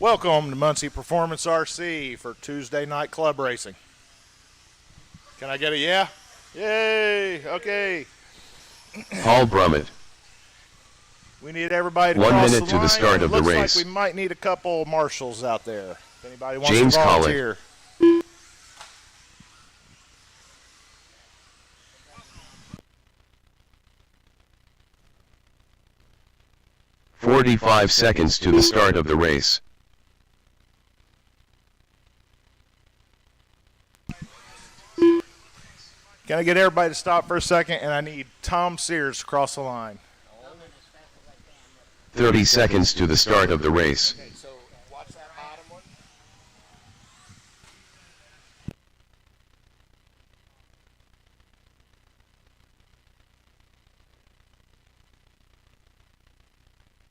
Welcome to Muncie Performance RC for Tuesday night club racing. Can I get a yeah? Yay! Okay. Paul Brummett. We need everybody to 1 cross minute the to the line. start of the race. Looks like we might need a couple marshals out there. If anybody wants James to volunteer. 45 seconds to the start of the race. Can I get everybody to stop for a second? And I need Tom Sears to cross the line. 30 seconds to the start of the race. Okay, so watch that bottom one.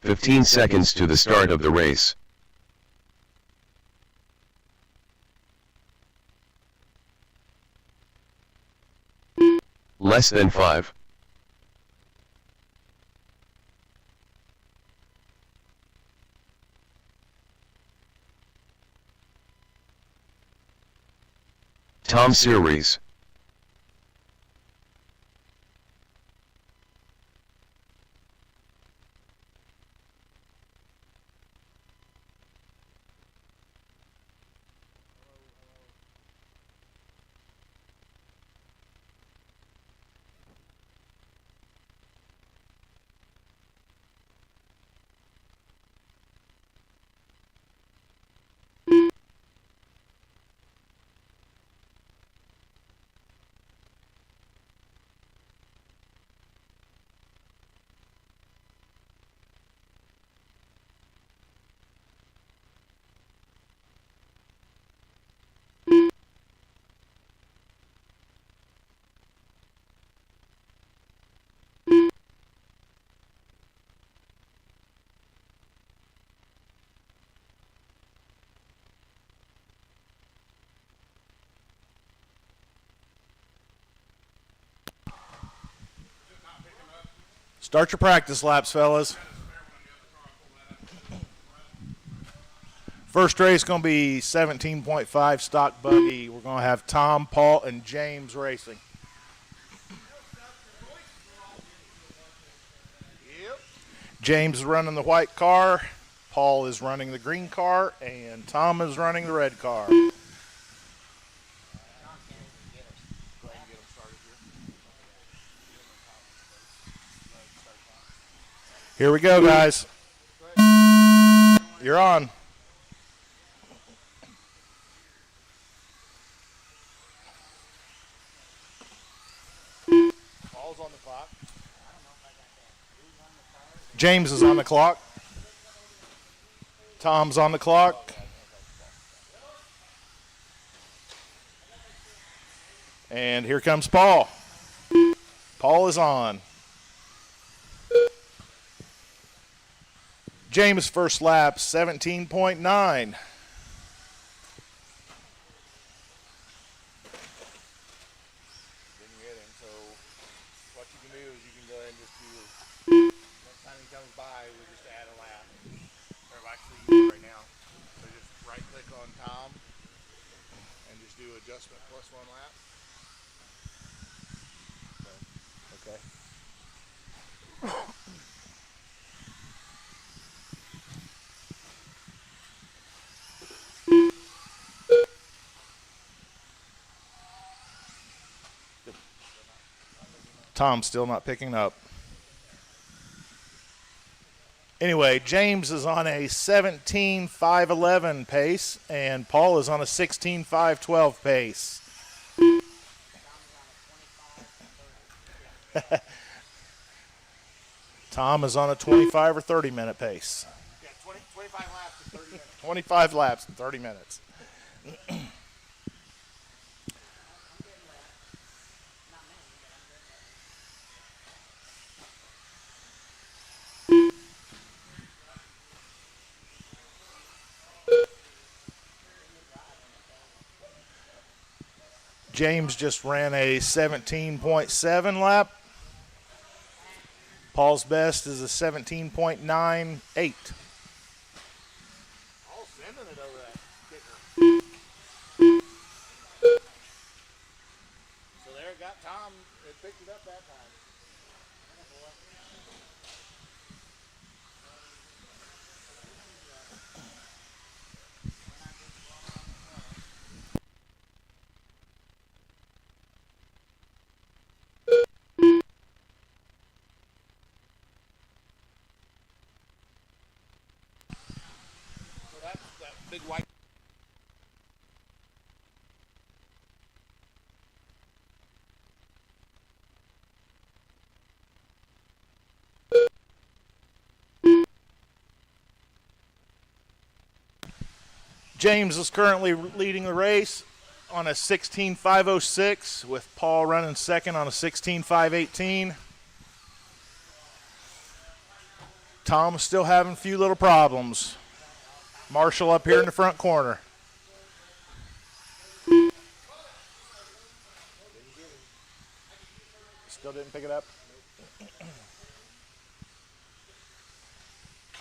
"15 seconds to the start of the race. Less than 5. Tom Series. Start your practice laps, fellas. First race going to be 17.5 stock buggy. We're going to have Tom, Paul, and James racing. James is running the white car, Paul is running the green car, and Tom is running the red car. Here we go, guys. You're on. Paul's on the clock. James is on the clock. Tom's on the clock. And here comes Paul. Paul is on. James' first lap, 17.9. Adjustment plus 1 lap. Okay. Tom's still not picking up. Anyway, James is on a 17.511 pace, and Paul is on a 16.512 pace. Tom is on a 25 or 30 minute pace. Yeah, 25 laps in 30 minutes. 25 laps in 30 minutes. James just ran a 17.7 lap. Paul's best is a 17.98. Paul's got Tom. It picked it up that time. So that's that big white. James is currently leading the race on a 16.506 with Paul running second on a 16.518. Tom's still having a few little problems. Marshall up here in the front corner. Still didn't pick it up.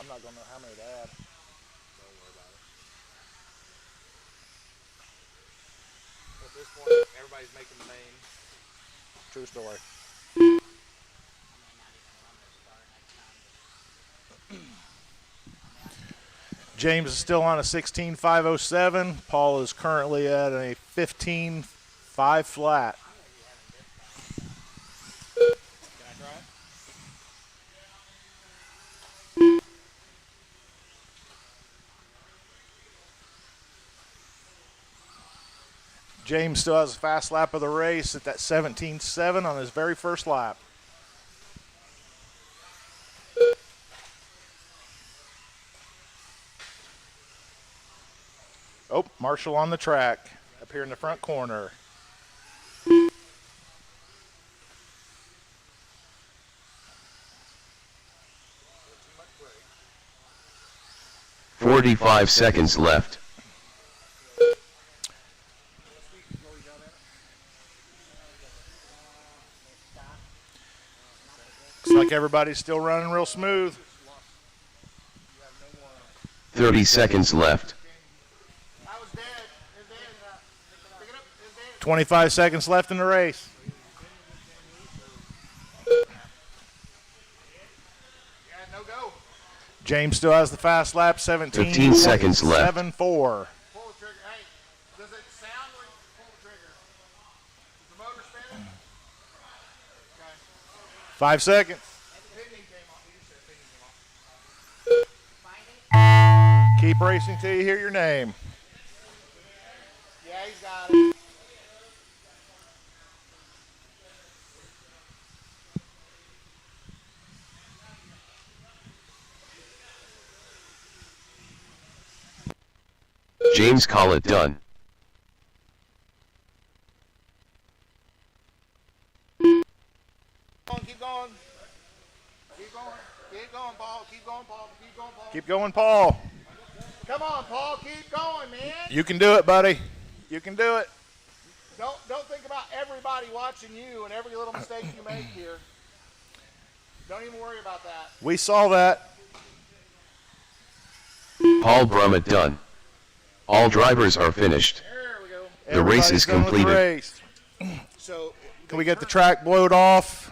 I'm not going to know how many to add. Don't worry about it. At this point, everybody's making the main. True story. James is still on a 16.507. Paul is currently at a 15.5 flat. Can I try? James still has a fast lap of the race at that 17.7 on his very first lap. Oh, Marshall on the track up here in the front corner. Too much break. 45 seconds left. Looks like everybody's still running real smooth. 30 seconds left. I was dead. It's dead. Pick it up. It's dead. 25 seconds left in the race. Yeah, no go. James still has the fast lap, 15 seconds left. 17.74. Pull the trigger. Hey, does it sound when you pull the trigger? Is the motor spinning? Okay. 5 seconds. Pinion came off. You said pinion came off. Keep racing till you hear your name. Yeah, he's got it. James, call it done. Keep going. Keep going. Keep going, Paul. Keep going, Paul. Keep going, Paul. Keep going, Paul. Come on, Paul. Keep going, man. You can do it, buddy. You can do it. Don't think about everybody watching you and every little mistake you make here. Don't even worry about that. We saw that. Paul Brummett done. All drivers are finished. There we go. The race is Everybody's done with the completed. race. So Can we get the track blowed off?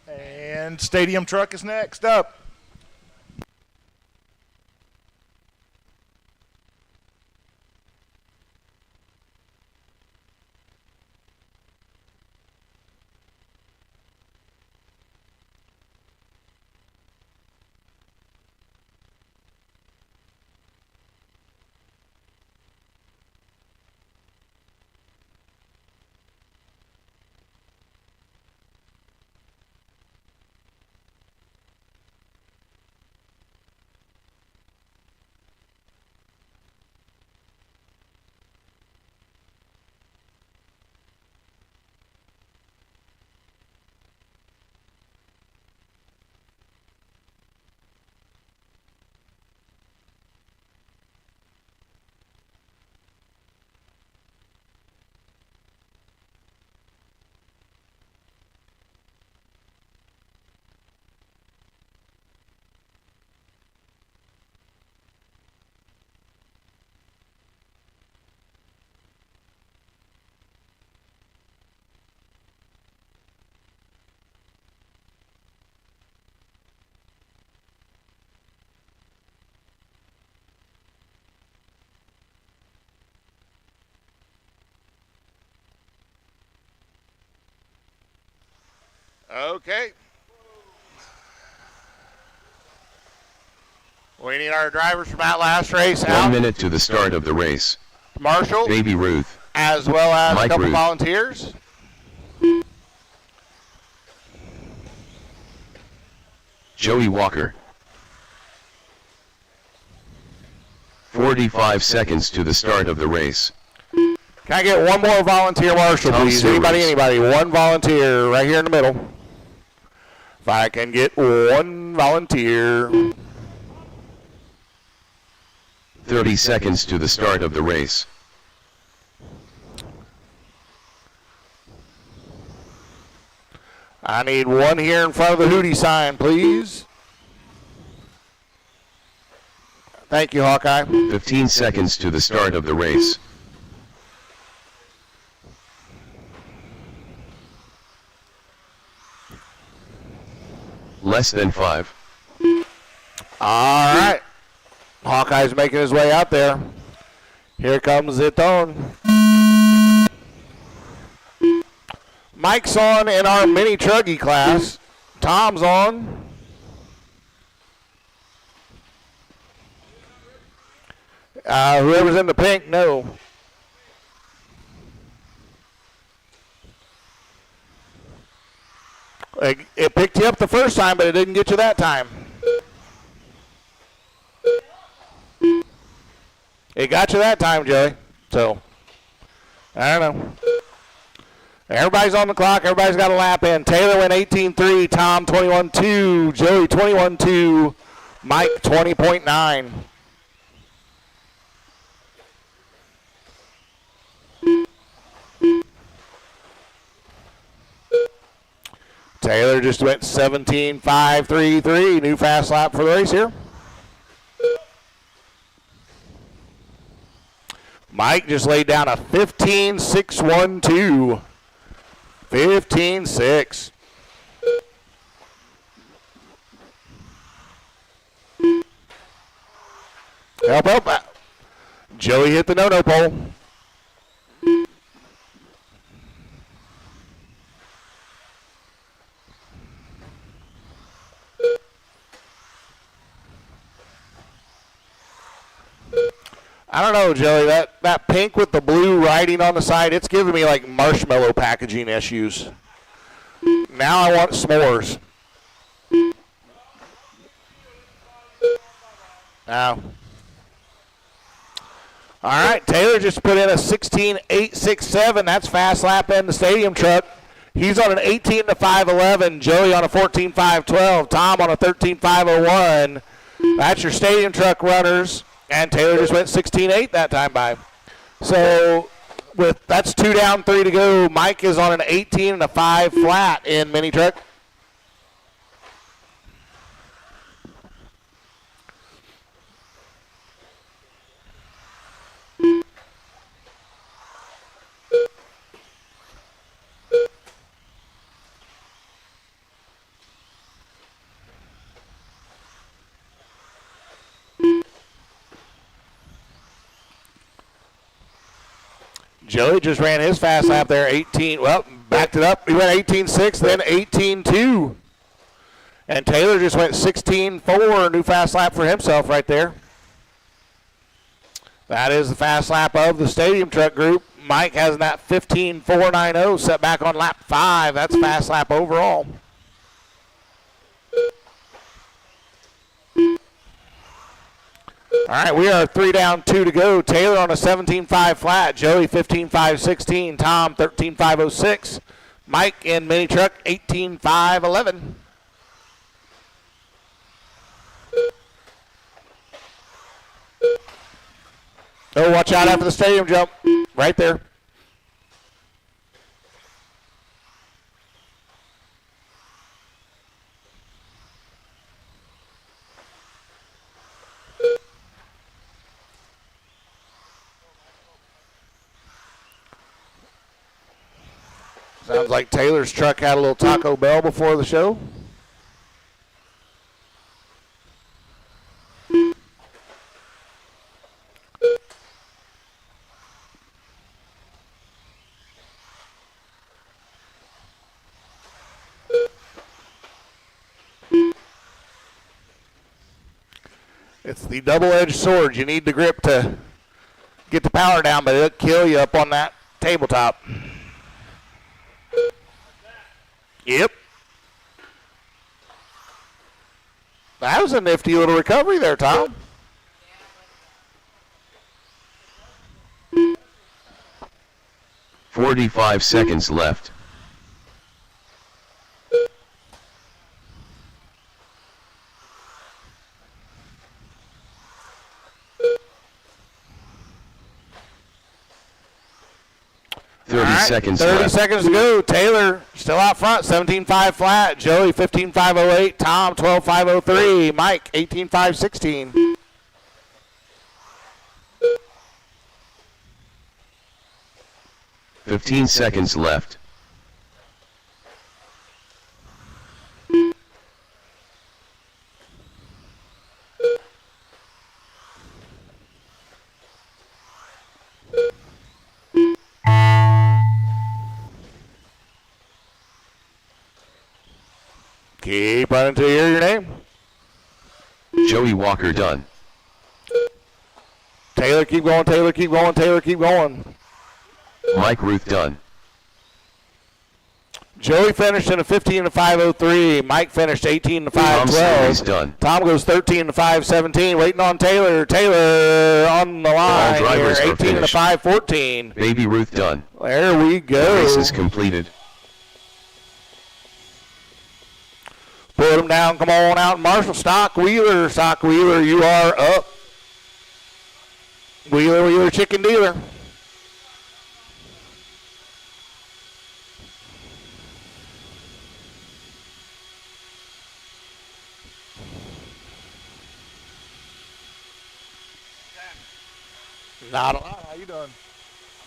And stadium truck is next up. Okay. We need our drivers from that last race out. 1 minute to the start of the race. Marshall, Baby Ruth, as well as Mike a couple Ruth. volunteers. Joey Walker. 45 seconds to the start of the race. Can I get one more volunteer, Marshall, Tom please? Stewart. Anybody? One volunteer right here in the middle. If I can get one volunteer. 30 seconds to the start of the race. I need one here in front of the Hootie sign, please. Thank you, Hawkeye. 15 seconds to the start of the race. Less than 5. All right. Hawkeye's making his way out there. Here comes it on. Mike's on in our mini truggy class. Tom's on. Whoever's in the pink, no. It picked you up the first time, but it didn't get you that time. It got you that time, Joey. So, I don't know. Everybody's on the clock. Everybody's got a lap in. Taylor went 18.3. Tom 21.2. Joey 21.2. Mike 20.9. Taylor just went 17.533. New fast lap for the race here. Mike just laid down a 15.612. 15.6. Help. Joey hit the no-no pole. I don't know, Joey. That pink with the blue writing on the side, it's giving me like marshmallow packaging issues. Now I want s'mores. Now. All right, Taylor just put in a 16.867. That's fast lap in the stadium truck. He's on an 18.511. Joey on a 14.512. Tom on a 13.501. That's your stadium truck runners. And Taylor just went 16.8 that time by. So that's 2 down, 3 to go. Mike is on an 18.5 flat in mini truck. Joey just ran his fast lap there, 18. Well, backed it up. He went 18.6, then 18.2. And Taylor just went 16.4, new fast lap for himself right there. That is the fast lap of the stadium truck group. Mike has that 15.490 set back on lap 5. That's fast lap overall. All right, we are 3 down, 2 to go. Taylor on a 17.5 flat. Joey 15.516. Tom 13.506. Mike in mini truck 18.511. Oh, watch out after the stadium jump. Right there. Sounds like Taylor's truck had a little Taco Bell before the show. It's the double-edged sword. You need the grip to get the power down, but it'll kill you up on that tabletop. Yep. That was a nifty little recovery there, Tom. Yeah. 45 seconds left. Seconds 30 left. seconds to go. Taylor still out front, 17.5 flat. Joey, 15.508. Tom, 12.503. Mike, 18.516. $15 seconds left. Keep running until you hear your name. Joey Walker done. Taylor, keep going. Taylor, keep going. Taylor, keep going. Mike Ruth done. Joey finished in a 15.503. Mike finished 18.512. Done. Tom goes 13.517. Waiting on Taylor. Taylor on the line here. 18.514. Baby Ruth done. There we go. The race is completed. Put him down. Come on out. Marshall Stock Wheeler. Stock Wheeler, you are up. Wheeler, Wheeler, chicken dealer. Not a lot. How you doing? I'm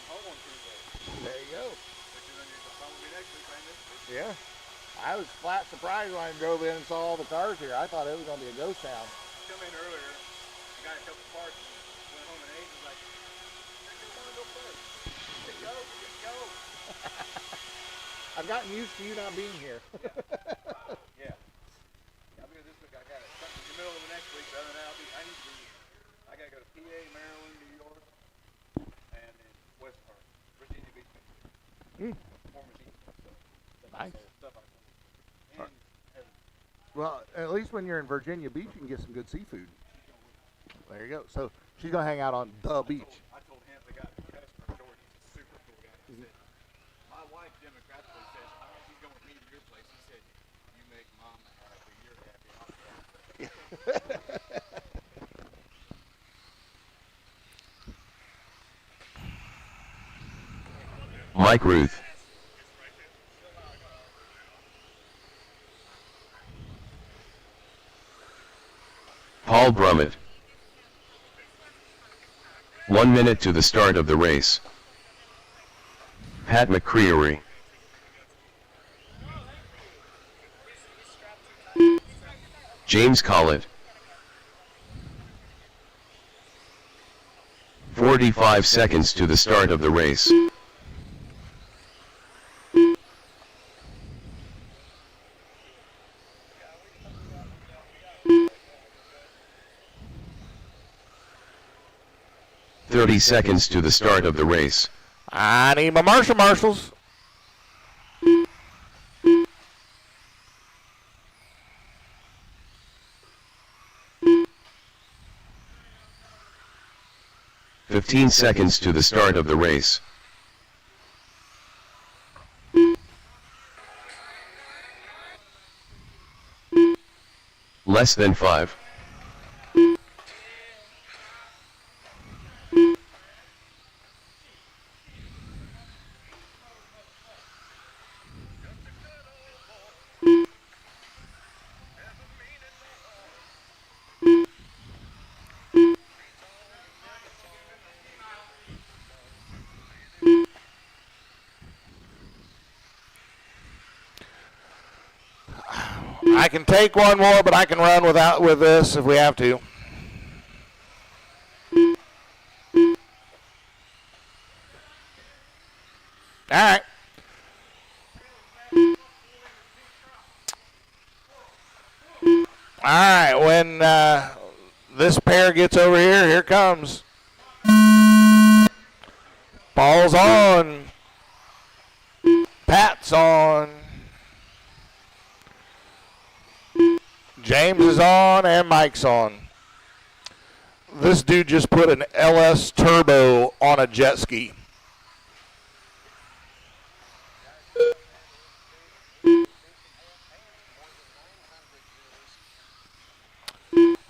home on Tuesday. There you go. But you're going to phone me next week, ain't it? Yeah. I was flat surprised when I drove in and saw all the cars here. I thought it was going to be a ghost town. Come in earlier. I got a couple parts and went home at 8 and was like, I just want to go first. Just go. I've gotten used to you not being here. Yeah. I'll be here this week. I got it. Something in the middle of the next week, but other than that, I need to be here. I got to go to PA, Maryland, New York, and then West Park, Virginia Beach. Former team. So Nice. Stuff I and Well, at least when you're in Virginia Beach, you can get some good seafood. There you go. So she's going to hang out on the beach. I told him the guy, customer Jordan, he's a super cool guy. He said, my wife democratically says, I don't think she's going with me to your place. He said, you make mom happy, you're happy, I'll be happy. Mike Ruth. Paul Brummett. 1 minute to the start of the race. Pat McCreary. James Collett. 45 seconds to the start of the race. Seconds to the start of the race. I need my Marshals. 15 seconds to the start of the race. Less than 5. I can take one more, but I can run with this if we have to. All right. All right. When This pair gets over here. Here comes. Ball's on. Pat's on. James is on and Mike's on. This dude just put an LS turbo on a jet ski.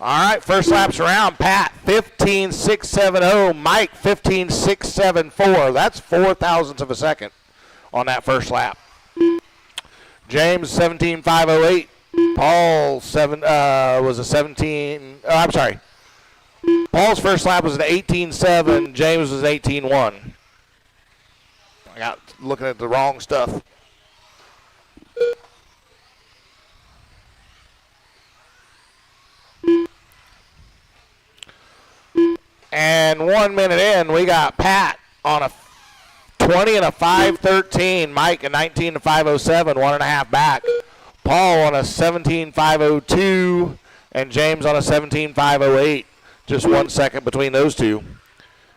All right, first lap's around. Pat, 15.670. Mike, 15.674. That's 0.4 of a second on that first lap. James, 17.508. Paul, was a 17. Oh, I'm sorry. Paul's first lap was an 18.7. James was 18.1. I got looking at the wrong stuff. And 1 minute in, we got Pat on a 20 and a 5.13. Mike a 19 and 5.07, 1.5 back. Paul on a 17.502, and James on a 17.508. Just 1 second between those two.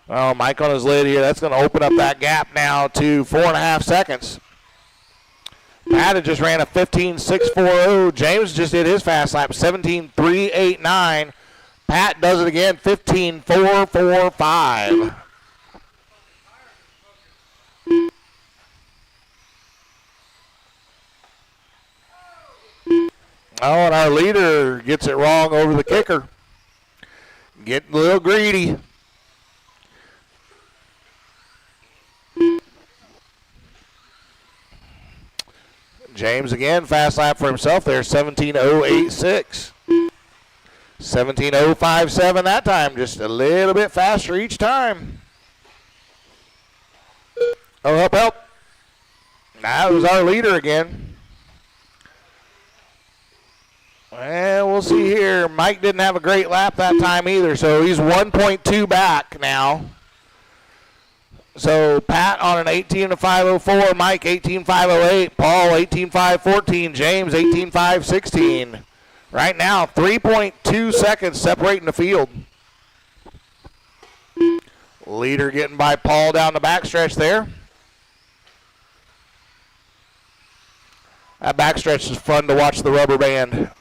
Oh, Mike on his lid here. That's going to open up that gap now to 4.5 seconds. Pat had just ran a 15.640. James just did his fast lap, 17.389. Pat does it again, 15.445. Oh, and our leader gets it wrong over the kicker. Getting a little greedy. James again, fast lap for himself there, 17.086. 17.057 that time, just a little bit faster each time. Oh, help, help. That was our leader again. Well, we'll see here. Mike didn't have a great lap that time either, so he's 1.2 back now. So Pat on an 18.504, Mike 18.508, Paul 18.514, James 18.516. Right now, 3.2 seconds separating the field. Leader getting by Paul down the backstretch there. That backstretch is fun to watch the rubber band.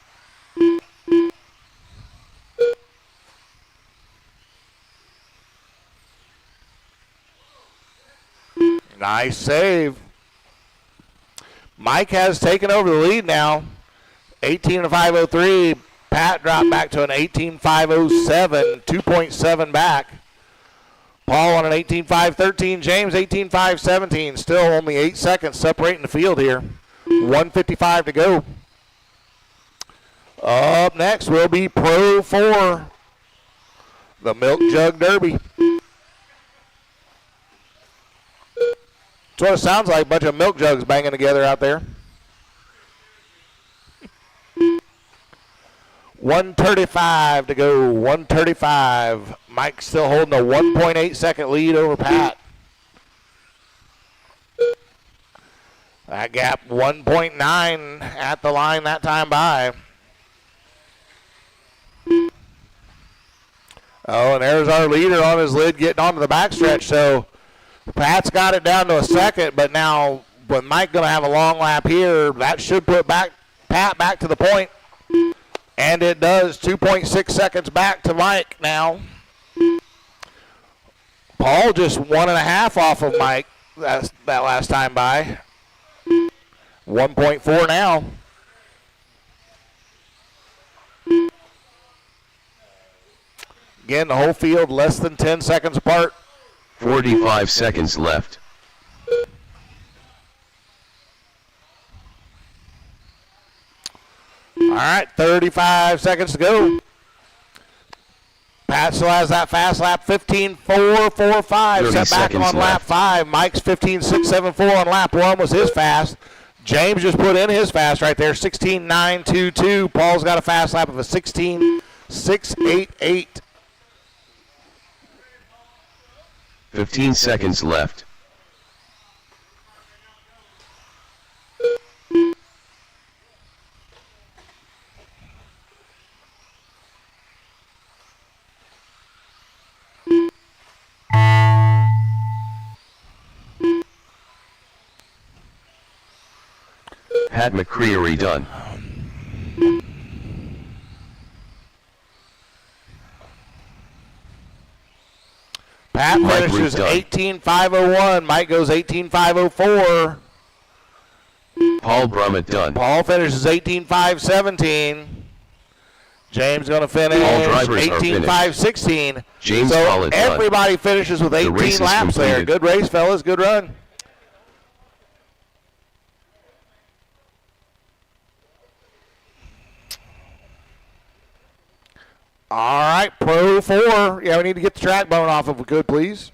Nice save. Mike has taken over the lead now. 18.503. Pat dropped back to an 18.507, 2.7 back. Paul on an 18.513. James 18.517. Still only 8 seconds separating the field here. 1:55 to go. Up next will be Pro 4, the Milk Jug Derby. That's what it sounds like, a bunch of milk jugs banging together out there. 1:35 to go, 1:35. Mike's still holding a 1.8 second lead over Pat. That gap 1.9 at the line that time by. Oh, and there's our leader on his lid getting onto the backstretch. So Pat's got it down to a second, but now with Mike going to have a long lap here, that should put Pat back to the point. And it does, 2.6 seconds back to Mike now. Paul just 1.5 off of Mike that last time by. 1.4 now. Again, the whole field less than 10 seconds apart. 45 seconds left. All right, 35 seconds to go. Pat still has that fast lap, 15.445. Set back on lap 5. Mike's 15.674 on lap 1 was his fast. James just put in his fast right there, 16.922. Paul's got a fast lap of a 16.688. 15 seconds left. Pat McCreary done. Pat Mike finishes Root done. 18.501. Mike goes 18.504. Paul Brummett done. Paul finishes 18.517. James going to finish All drivers are 18.516. James so Collins done. everybody finishes with 18 race is laps there. completed. Good race, fellas. Good run. All right, Pro 4. Yeah, we need to get the track bone off if we could, please.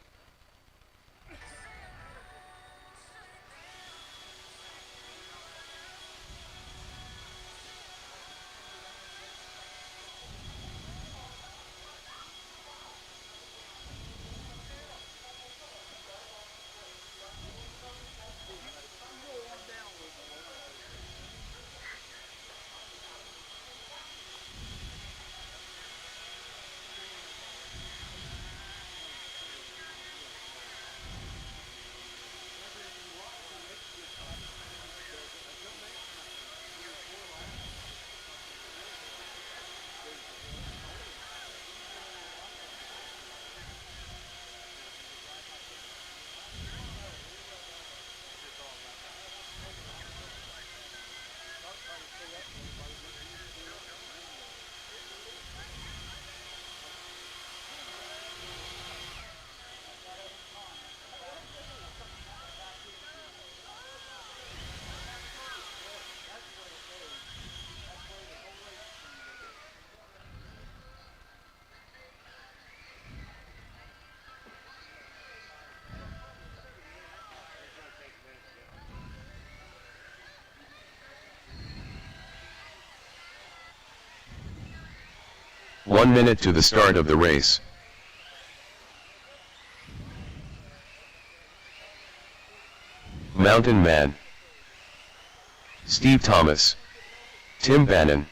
One minute to the start of the race. Mountain Man. Steve Thomas. Tim Bannon.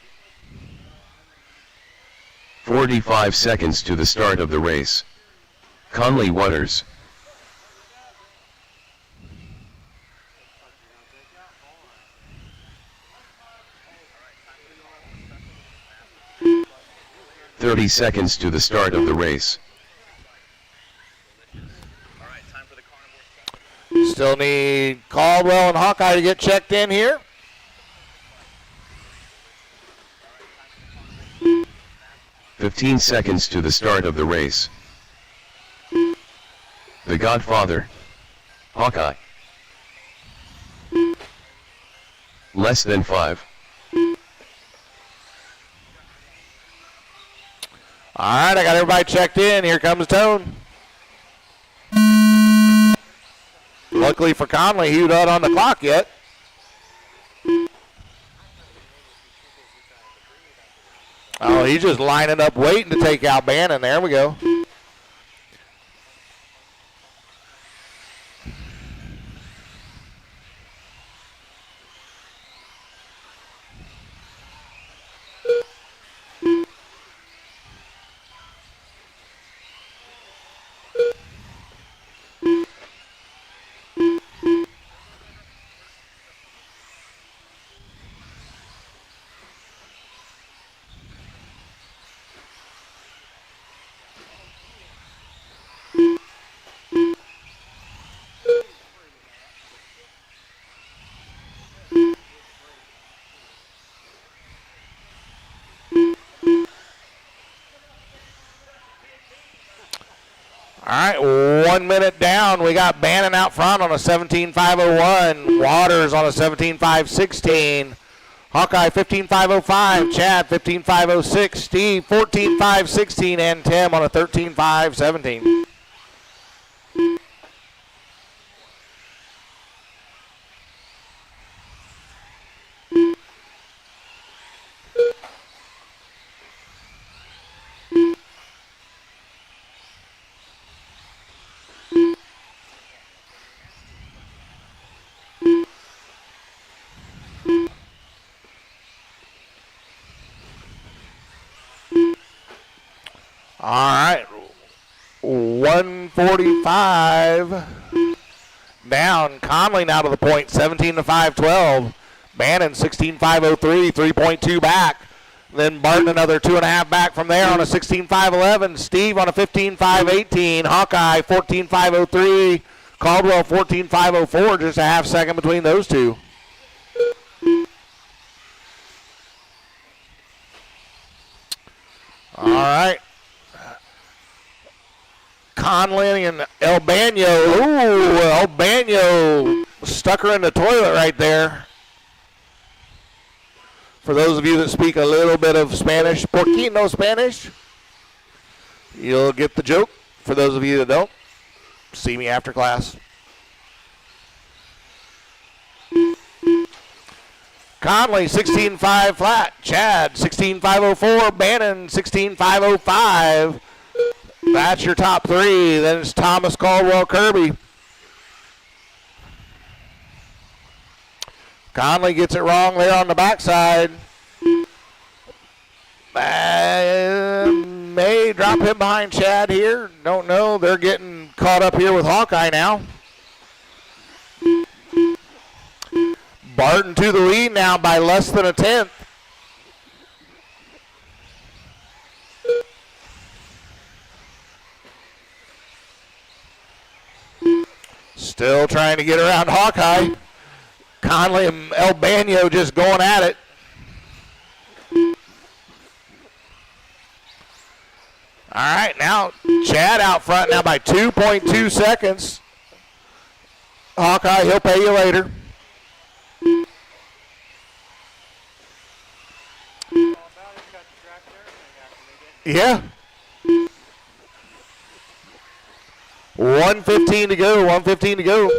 45 seconds to the start of the race. Conley Waters. "30 seconds to the start of the race. Still need Caldwell and Hawkeye to get checked in here. "15 seconds to the start of the race. The Godfather. Hawkeye. Less than 5. All right, I got everybody checked in. Here comes Tone. Luckily for Conley, he was not on the clock yet. Oh, he's just lining up waiting to take out Bannon. There we go. All right, 1 minute down. We got Bannon out front on a 17.501. Waters on a 17.516. Hawkeye 15.505. Chad 15.506. Steve 14.516. And Tim on a 13.517. All right, 145 down. Conley now to the point, 17 to 512. Bannon 16.503, 3.2 back. Then Barton another 2.5 back from there on a 16.511. Steve on a 15.518. Hawkeye 14.503. Caldwell 14.504. Just a half second between those two. All right. Conley and El Baño. Ooh, El Baño stuck her in the toilet right there. For those of you that speak a little bit of Spanish, Porquino Spanish, you'll get the joke. For those of you that don't, see me after class. Conley, 16.5 flat. Chad, 16.504. Bannon, 16.505. That's your top three. Then it's Thomas, Caldwell, Kirby. Conley gets it wrong there on the backside. May drop him behind Chad here. Don't know. They're getting caught up here with Hawkeye now. Barton to the lead now by less than a tenth. Still trying to get around Hawkeye. Conley and El Baño just going at it. All right, now Chad out front now by 2.2 seconds. Hawkeye, he'll pay you later. Yeah. 1:15 to go, 1:15 to go.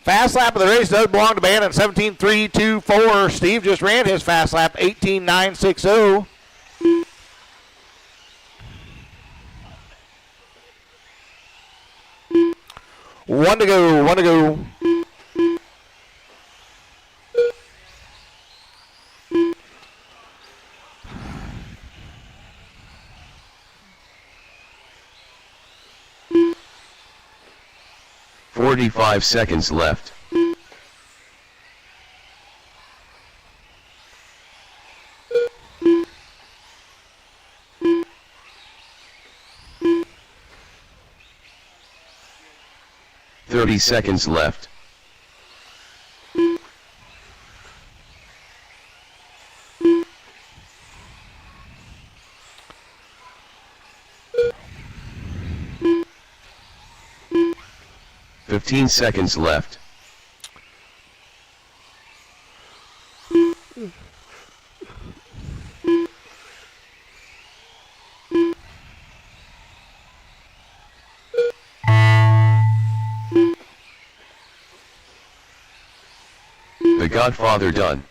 Fast lap of the race does belong to Bannon, 17.324. Steve just ran his fast lap, 18.960. One to go, one to go. "45 seconds left. "30 seconds left. "15 seconds left. The Godfather done.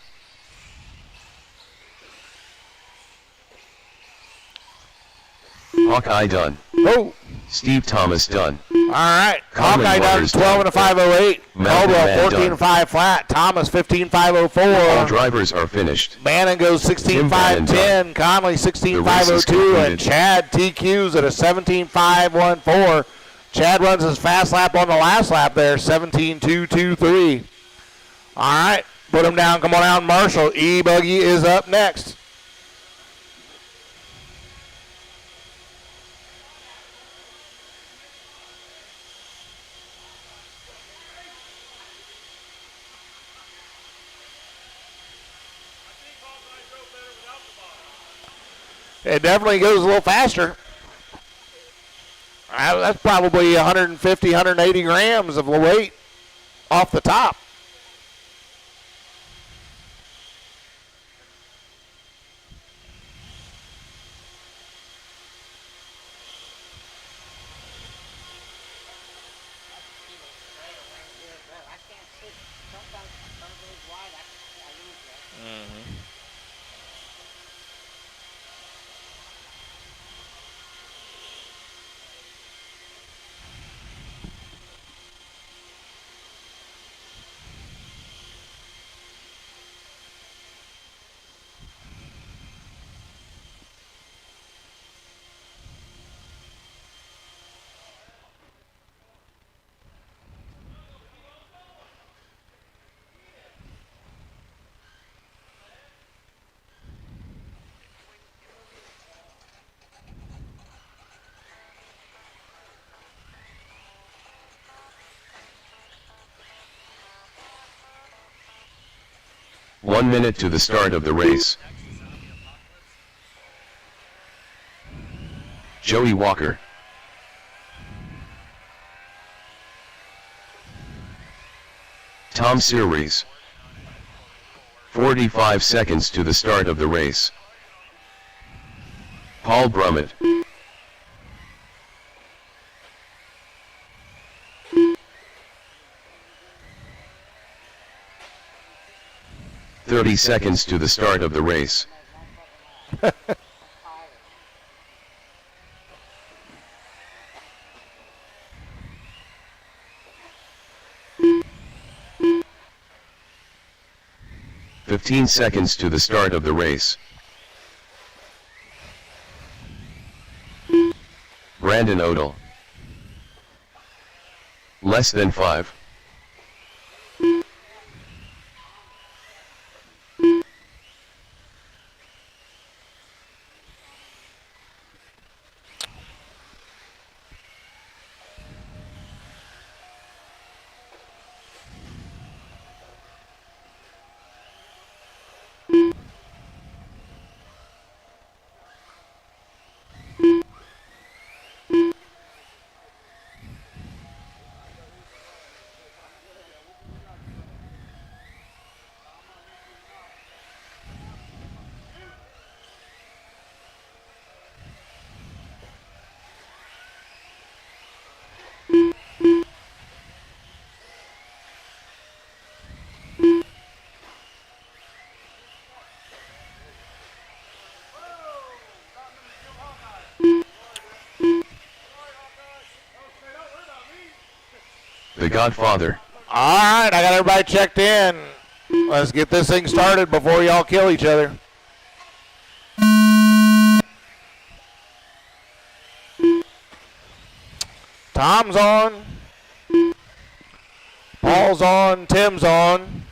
Hawkeye done. Oh. Steve Thomas done. All right. Common Hawkeye done Waters 12 and a 508. Caldwell 14 and 5 flat. Thomas 15 All 504. drivers are finished. Bannon goes 16 510. Conley 16 502. And Chad TQs at a 17 514. Chad runs his fast lap on the last lap there, 17 223. All right. Put him down. Come on out, Marshall. E-Buggy is up next. It definitely goes a little faster. That's probably 150, 180 grams of weight off the top. 1 minute to the start of the race. Joey Walker. Tom Series. 45 seconds to the start of the race. Paul Brummett. "30 seconds to the start of the race. "15 seconds to the start of the race. Brandon Odell. Less than 5. The Godfather. All right, I got everybody checked in. Let's get this thing started before y'all kill each other. Tom's on. Paul's on. Tim's on.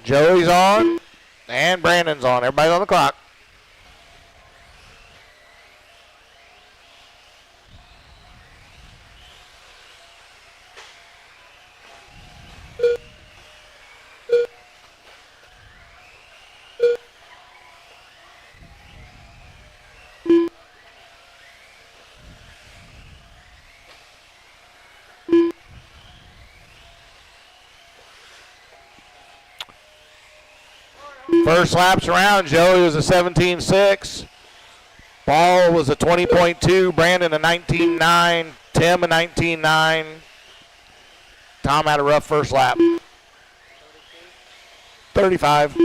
Joey's on. And Brandon's on. Everybody's on the clock. First laps around, Joey was a 17.6. Paul was a 20.2. Brandon a 19.9. Tim a 19.9. Tom had a rough first lap. 35.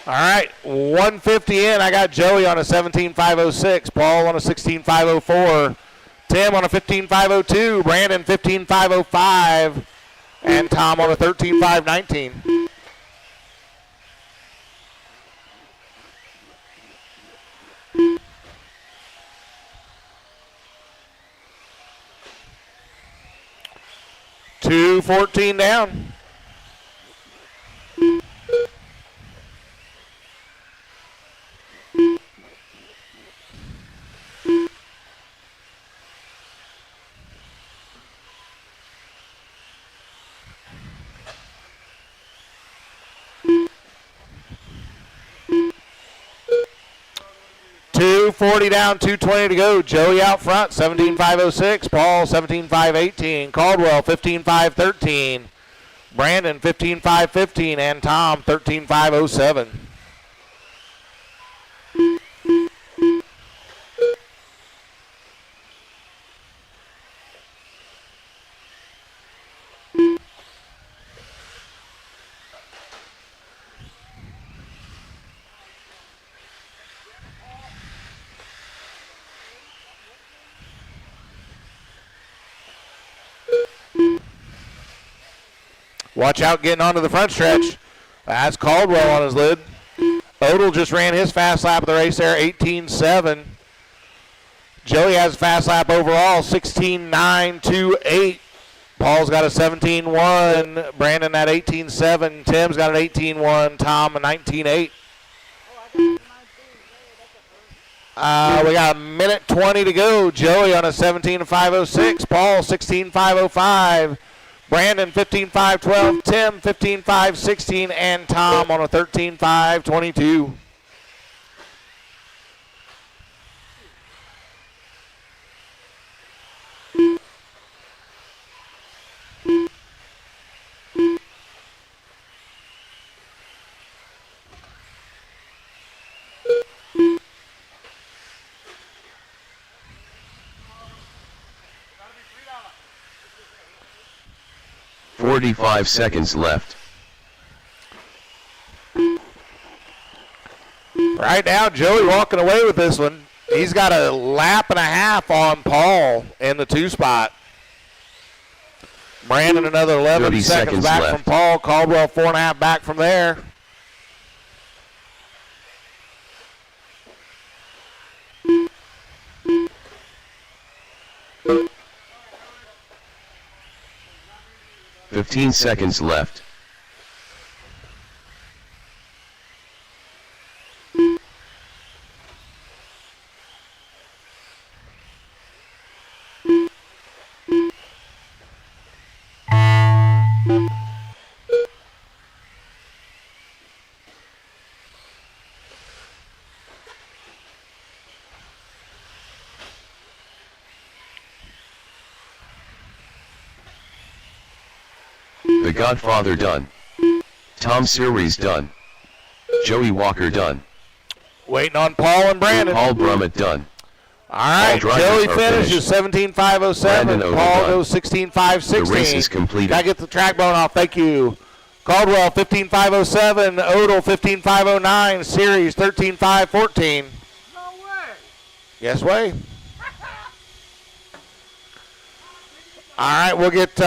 All right, 150 in. I got Joey on a 17.506, Paul on a 16.504, Tim on a 15.502, Brandon 15.505, and Tom on a 13.519. $2.14 down. $2.40 down, $2.20 to go. Joey out front, 17.506. Paul, 17.518. Caldwell, 15.513. Brandon, 15.515. And Tom, 13.507. Watch out getting onto the front stretch. That's Caldwell on his lid. Odell just ran his fast lap of the race there, 18.7. Joey has a fast lap overall, 16.928. Paul's got a 17.1. Brandon at 18.7. Tim's got an 18.1. Tom a 19.8. We got a minute 20 to go. Joey on a 17.506. Paul 16.505. Brandon 15.512. Tim 15.516. And Tom on a 13.522. $45 seconds left. Right now, Joey walking away with this one. He's got a lap and a half on Paul in the 2 spot. Brandon another 11 seconds back left from Paul. Caldwell 4.5 back from there. $15 seconds left. The Godfather done. Tom Series done. Joey Walker done. Waiting on Paul and Brandon. Paul Brummett done. All right, Joey finishes 17.507. Paul goes 16.516. The race is completed. Gotta get the track bone off. Thank you. Caldwell 15.507. Odell 15.509. Series 13.514. No way. Yes way. All right, we'll get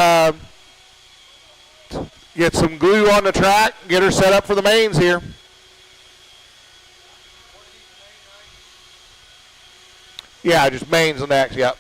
some glue on the track. Get her set up for the mains here. Yeah, just mains the next. Yep.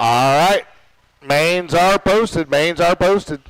All right. Mains are posted. Mains are posted.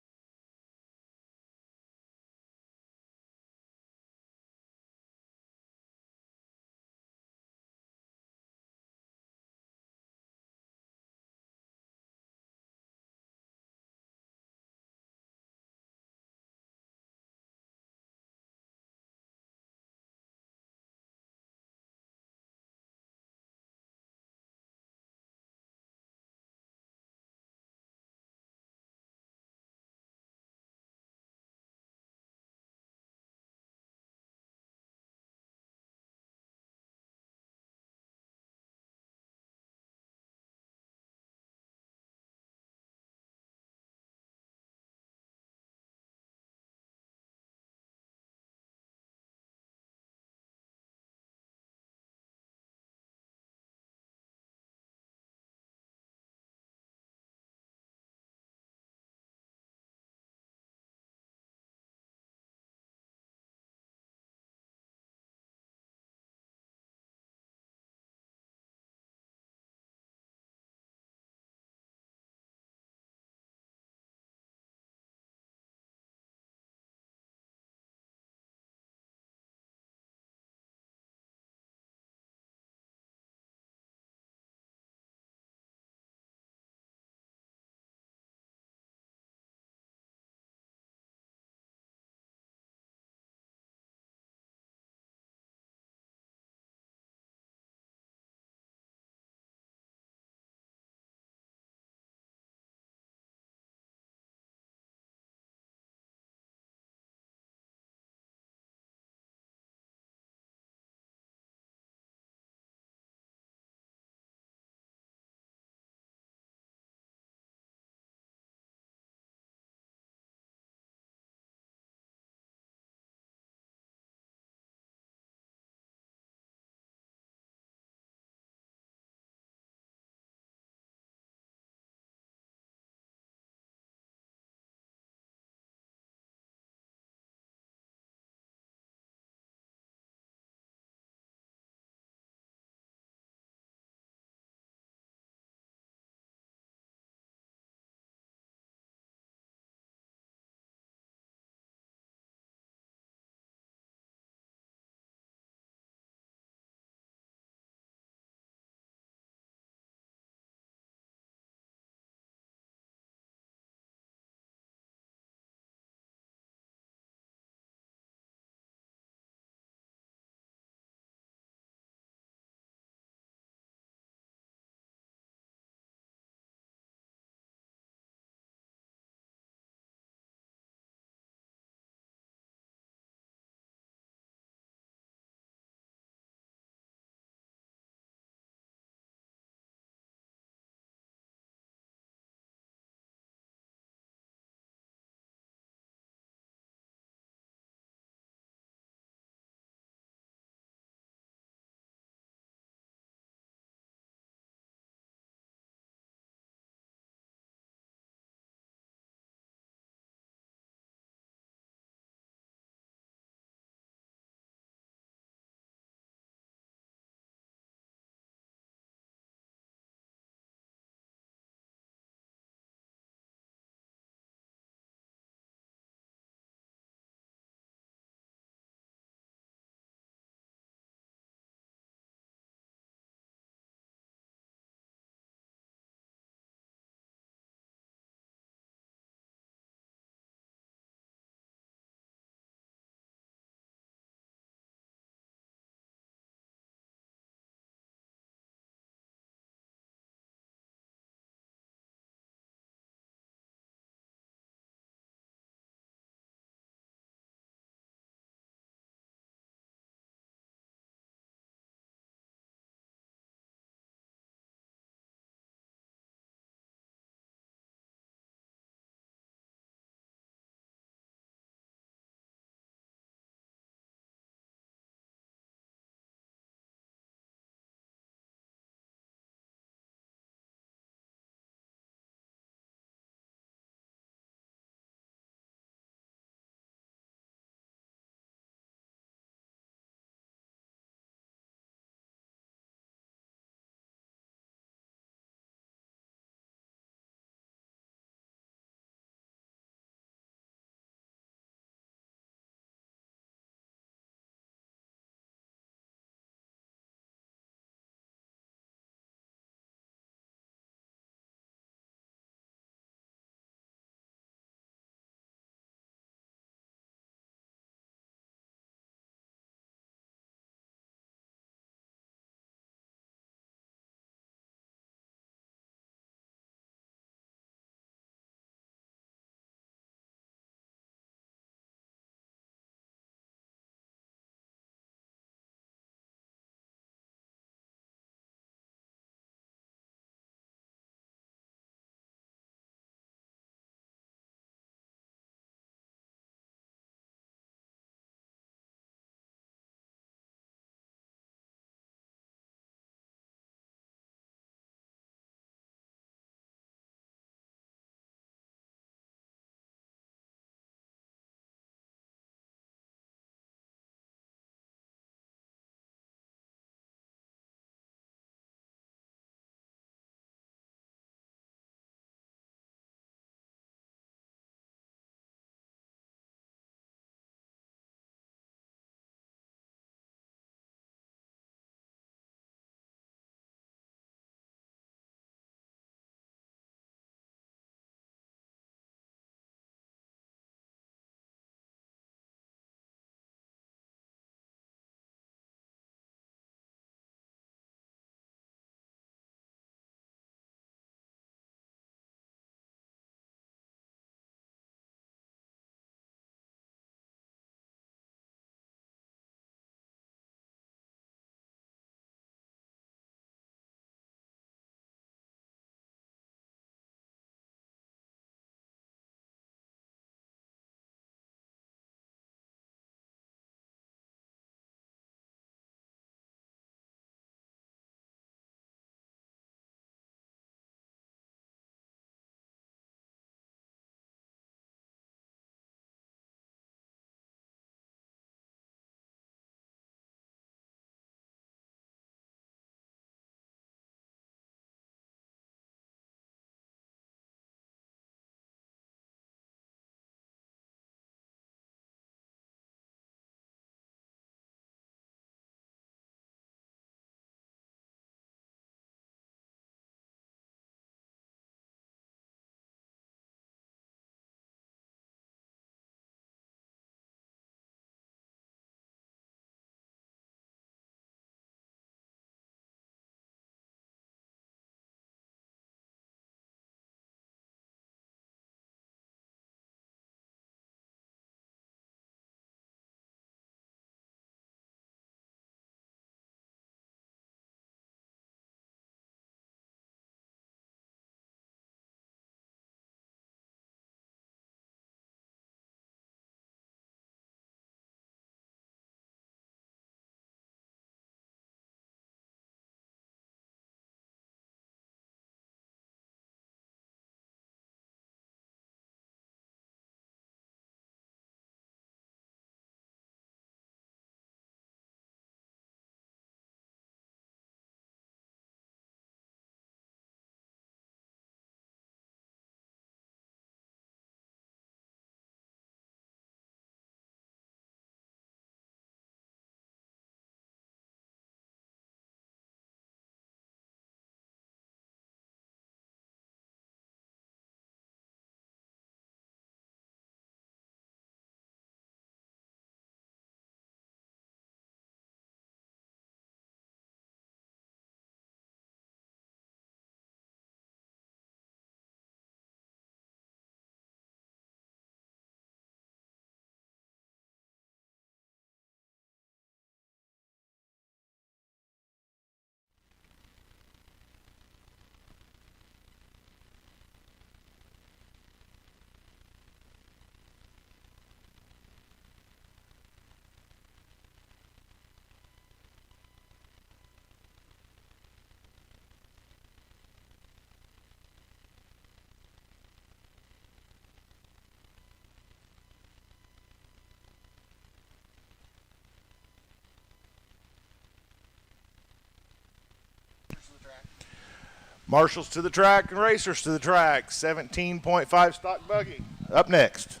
Marshals to the track and racers to the track. 17.5 stock buggy. Up next.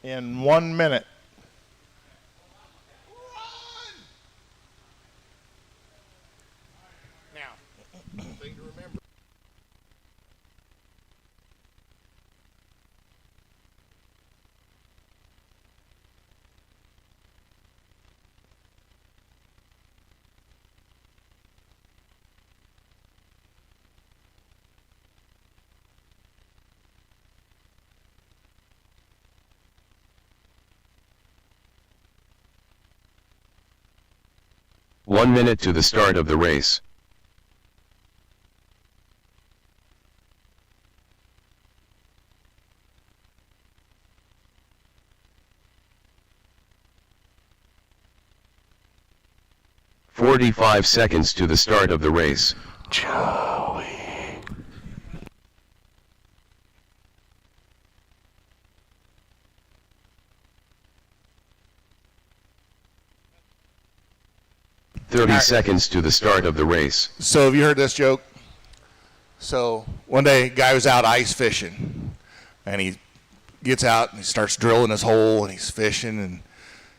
In 1 minute. Now, thing to remember. One minute to the start of the race. "45 seconds to the start of the race. Joey. 30 seconds to the start of the race. So have you heard this joke? So one day, a guy was out ice fishing, and he gets out and he starts drilling his hole, and he's fishing, and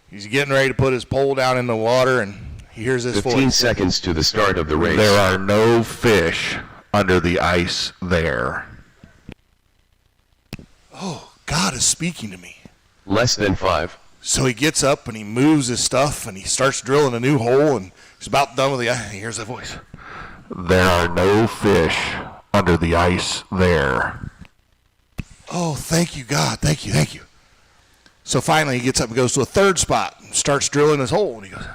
he's getting ready to put his pole down in the water, and he hears this 15 voice. seconds to the start of the race. There are no fish under the ice there. Oh, God is speaking to me. Less than 5. So he gets up and he moves his stuff and he starts drilling a new hole and he's about done with the ice. He hears that voice. There are no fish under the ice there. Oh, thank you, God. Thank you, thank you. So finally he gets up and goes to a third spot and starts drilling his hole. And he goes,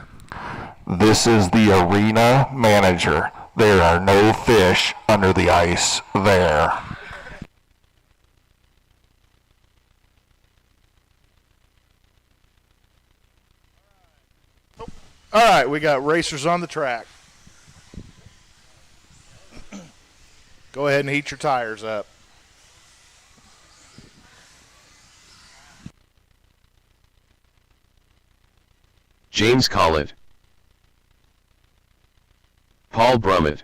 This is the arena manager. There are no fish under the ice there. all right, we got racers on the track. Go ahead and heat your tires up. James Collett. Paul Brummett.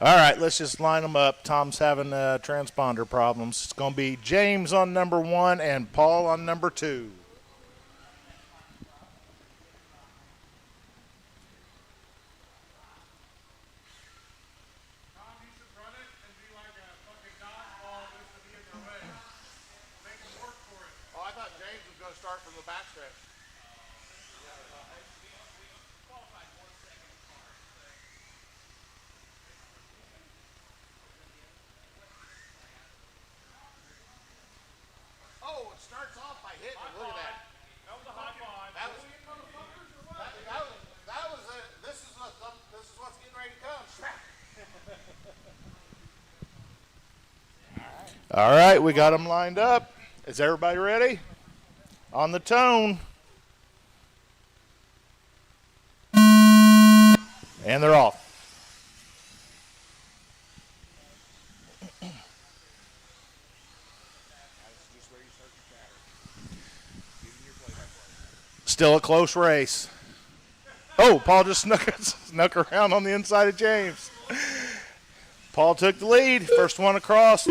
All right, let's just line them up. Tom's having transponder problems. It's going to be James on number 1 and Paul on number 2. Oh, I thought James was going to start from the backstretch. Oh, it starts off by hitting him. Look at that. That was a high five. That was this is what's getting ready to come. All right, we got them lined up. Is everybody ready? On the tone. And they're off. Still a close race. Oh, Paul just snuck around on the inside of James. Paul took the lead. First one across.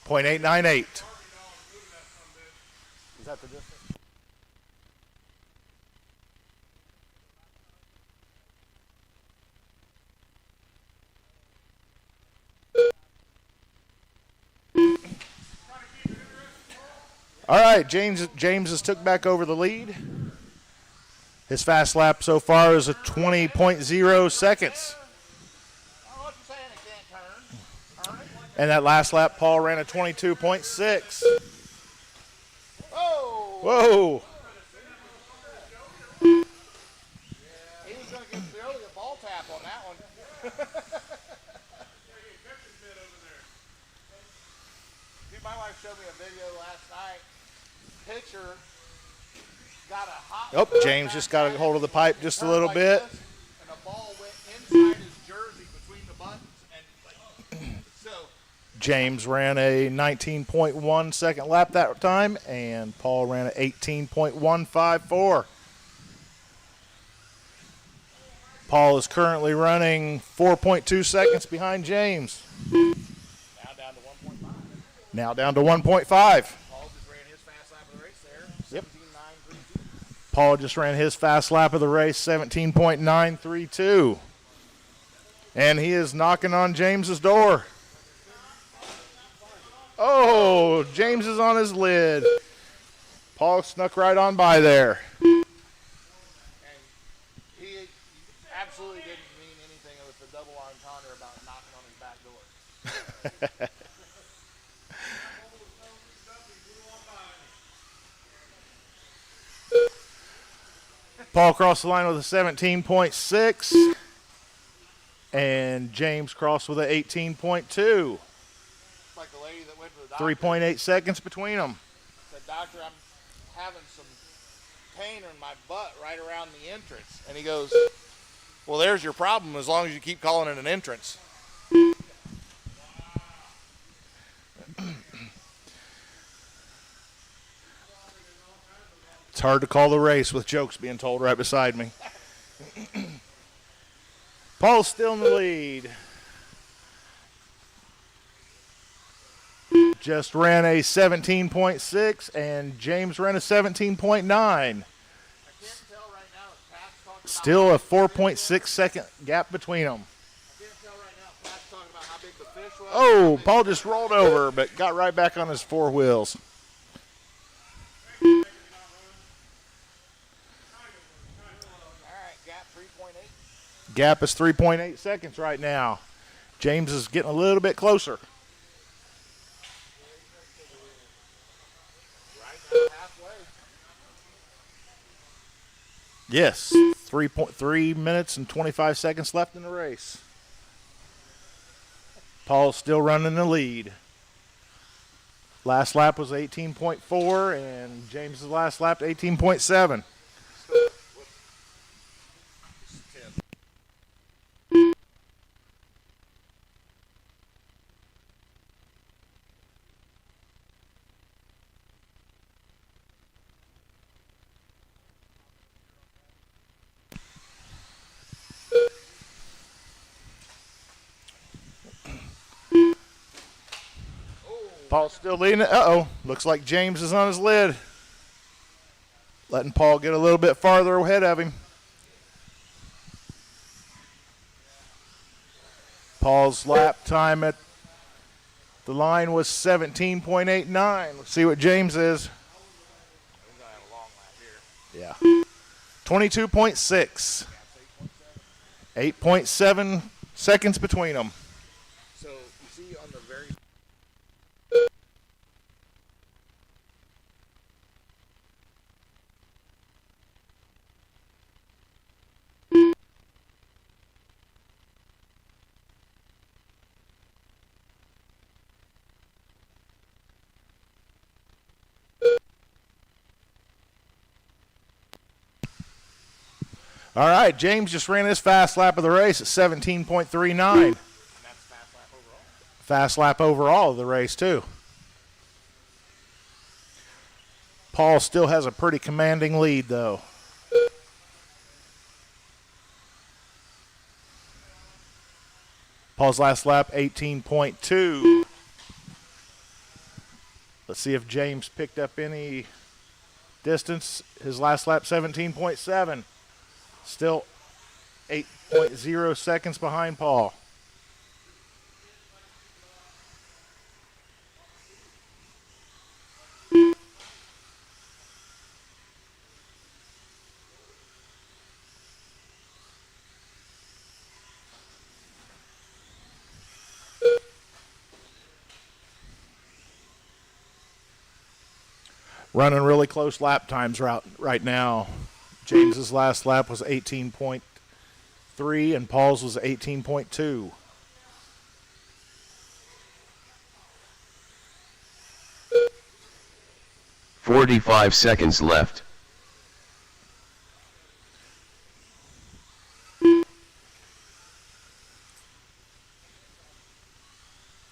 .898. Is that the distance? All right, James has took back over the lead. His fast lap so far is a 20.0 seconds. And that last lap, Paul ran a 22.6. Oh! Whoa. He was going to give Billy a ball tap on that one. Dude, my wife showed me a video last night. Pitcher got a hot. Oh, James just got a hold of the pipe just a little like bit. this, and the ball went inside his jersey between the buttons, and so. James ran a 19.1 second lap that time, and Paul ran an 18.154. Paul is currently running 4.2 seconds behind James. Now down to 1.5. Paul just ran his fast lap of the race there. Yep. 17.932. Paul just ran his fast lap of the race, 17.932. And he is knocking on James's door. Oh, James is on his lid. Paul snuck right on by there. And he absolutely didn't mean anything with the double entendre about knocking on his back door. Paul crossed the line with a 17.6. And James crossed with an 18.2. Like the lady that went to the doctor. 3.8 seconds between them. Said, "Doctor, I'm having some pain in my butt right around the entrance." And he goes, "Well, there's your problem as long as you keep calling it an entrance." It's hard to call the race with jokes being told right beside me. Paul's still in the lead. Just ran a 17.6, and James ran a 17.9. I can't tell right now if Pat's talking about Still a 4.6 second gap between them. I can't tell right now if Pat's talking about how big the fish was. Oh, Paul just rolled over, but got right back on his four wheels. All right, gap 3.8. Gap is 3.8 seconds right now. James is getting a little bit closer. Right now, halfway. Yes, 3.3 minutes and 25 seconds left in the race. Paul's still running the lead. Last lap was 18.4, and James's last lap 18.7. Paul's still leading it. Uh-oh. Looks like James is on his lid. Letting Paul get a little bit farther ahead of him. Paul's lap time at the line was 17.89. Let's see what James is. We're going to have a long lap here. Yeah. 22.6. 8.7 seconds between them. So, you see on the very... All right, James just ran his fast lap of the race at 17.39. And that's fast lap overall. Fast lap overall of the race, too. Paul still has a pretty commanding lead, though. Paul's last lap, 18.2. Let's see if James picked up any distance. His last lap, 17.7. Still 8.0 seconds behind Paul. running really close lap times right now. James's last lap was 18.3 and Paul's was 18.2. .45 seconds left.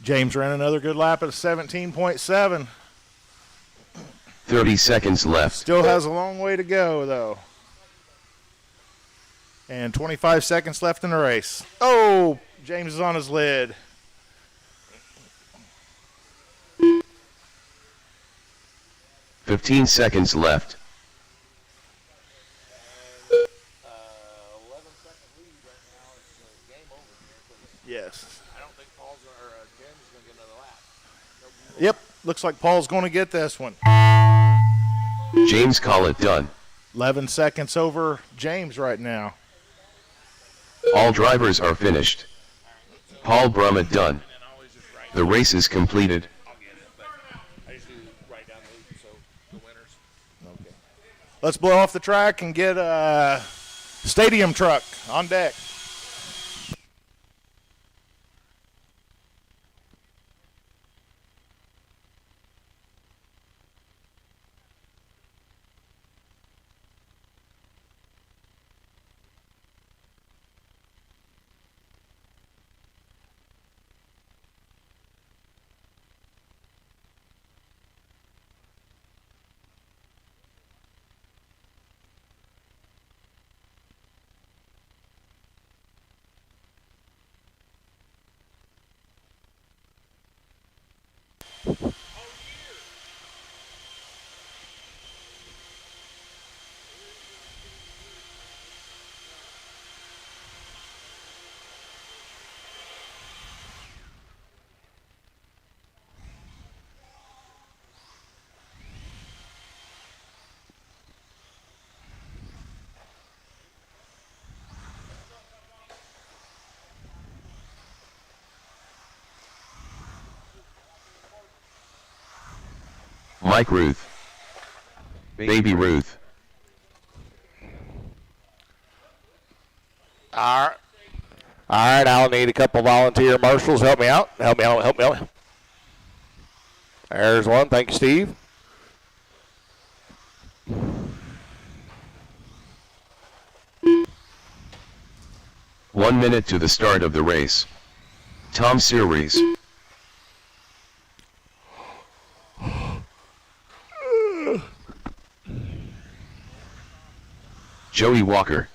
James ran another good lap at 17.7. 30 seconds left. Still has a long way to go, though. And 25 seconds left in the race. Oh, James is on his lid. .15 seconds left. 11-second lead right now. It's game over here. Yes. I don't think Paul's or James is going to get another lap. Yep, looks like Paul's going to get this one. James, call it done. 11 seconds over James right now. All drivers are finished. Paul Brummett done. The race is completed. I usually write down the so the winners. Okay. Let's blow off the track and get a stadium truck on deck. Mike Ruth. Baby Ruth. All right, I'll need a couple volunteer marshals. Help me out. Help me out. There's one. Thank you, Steve. One minute to the start of the race. Tom Series. Joey Walker.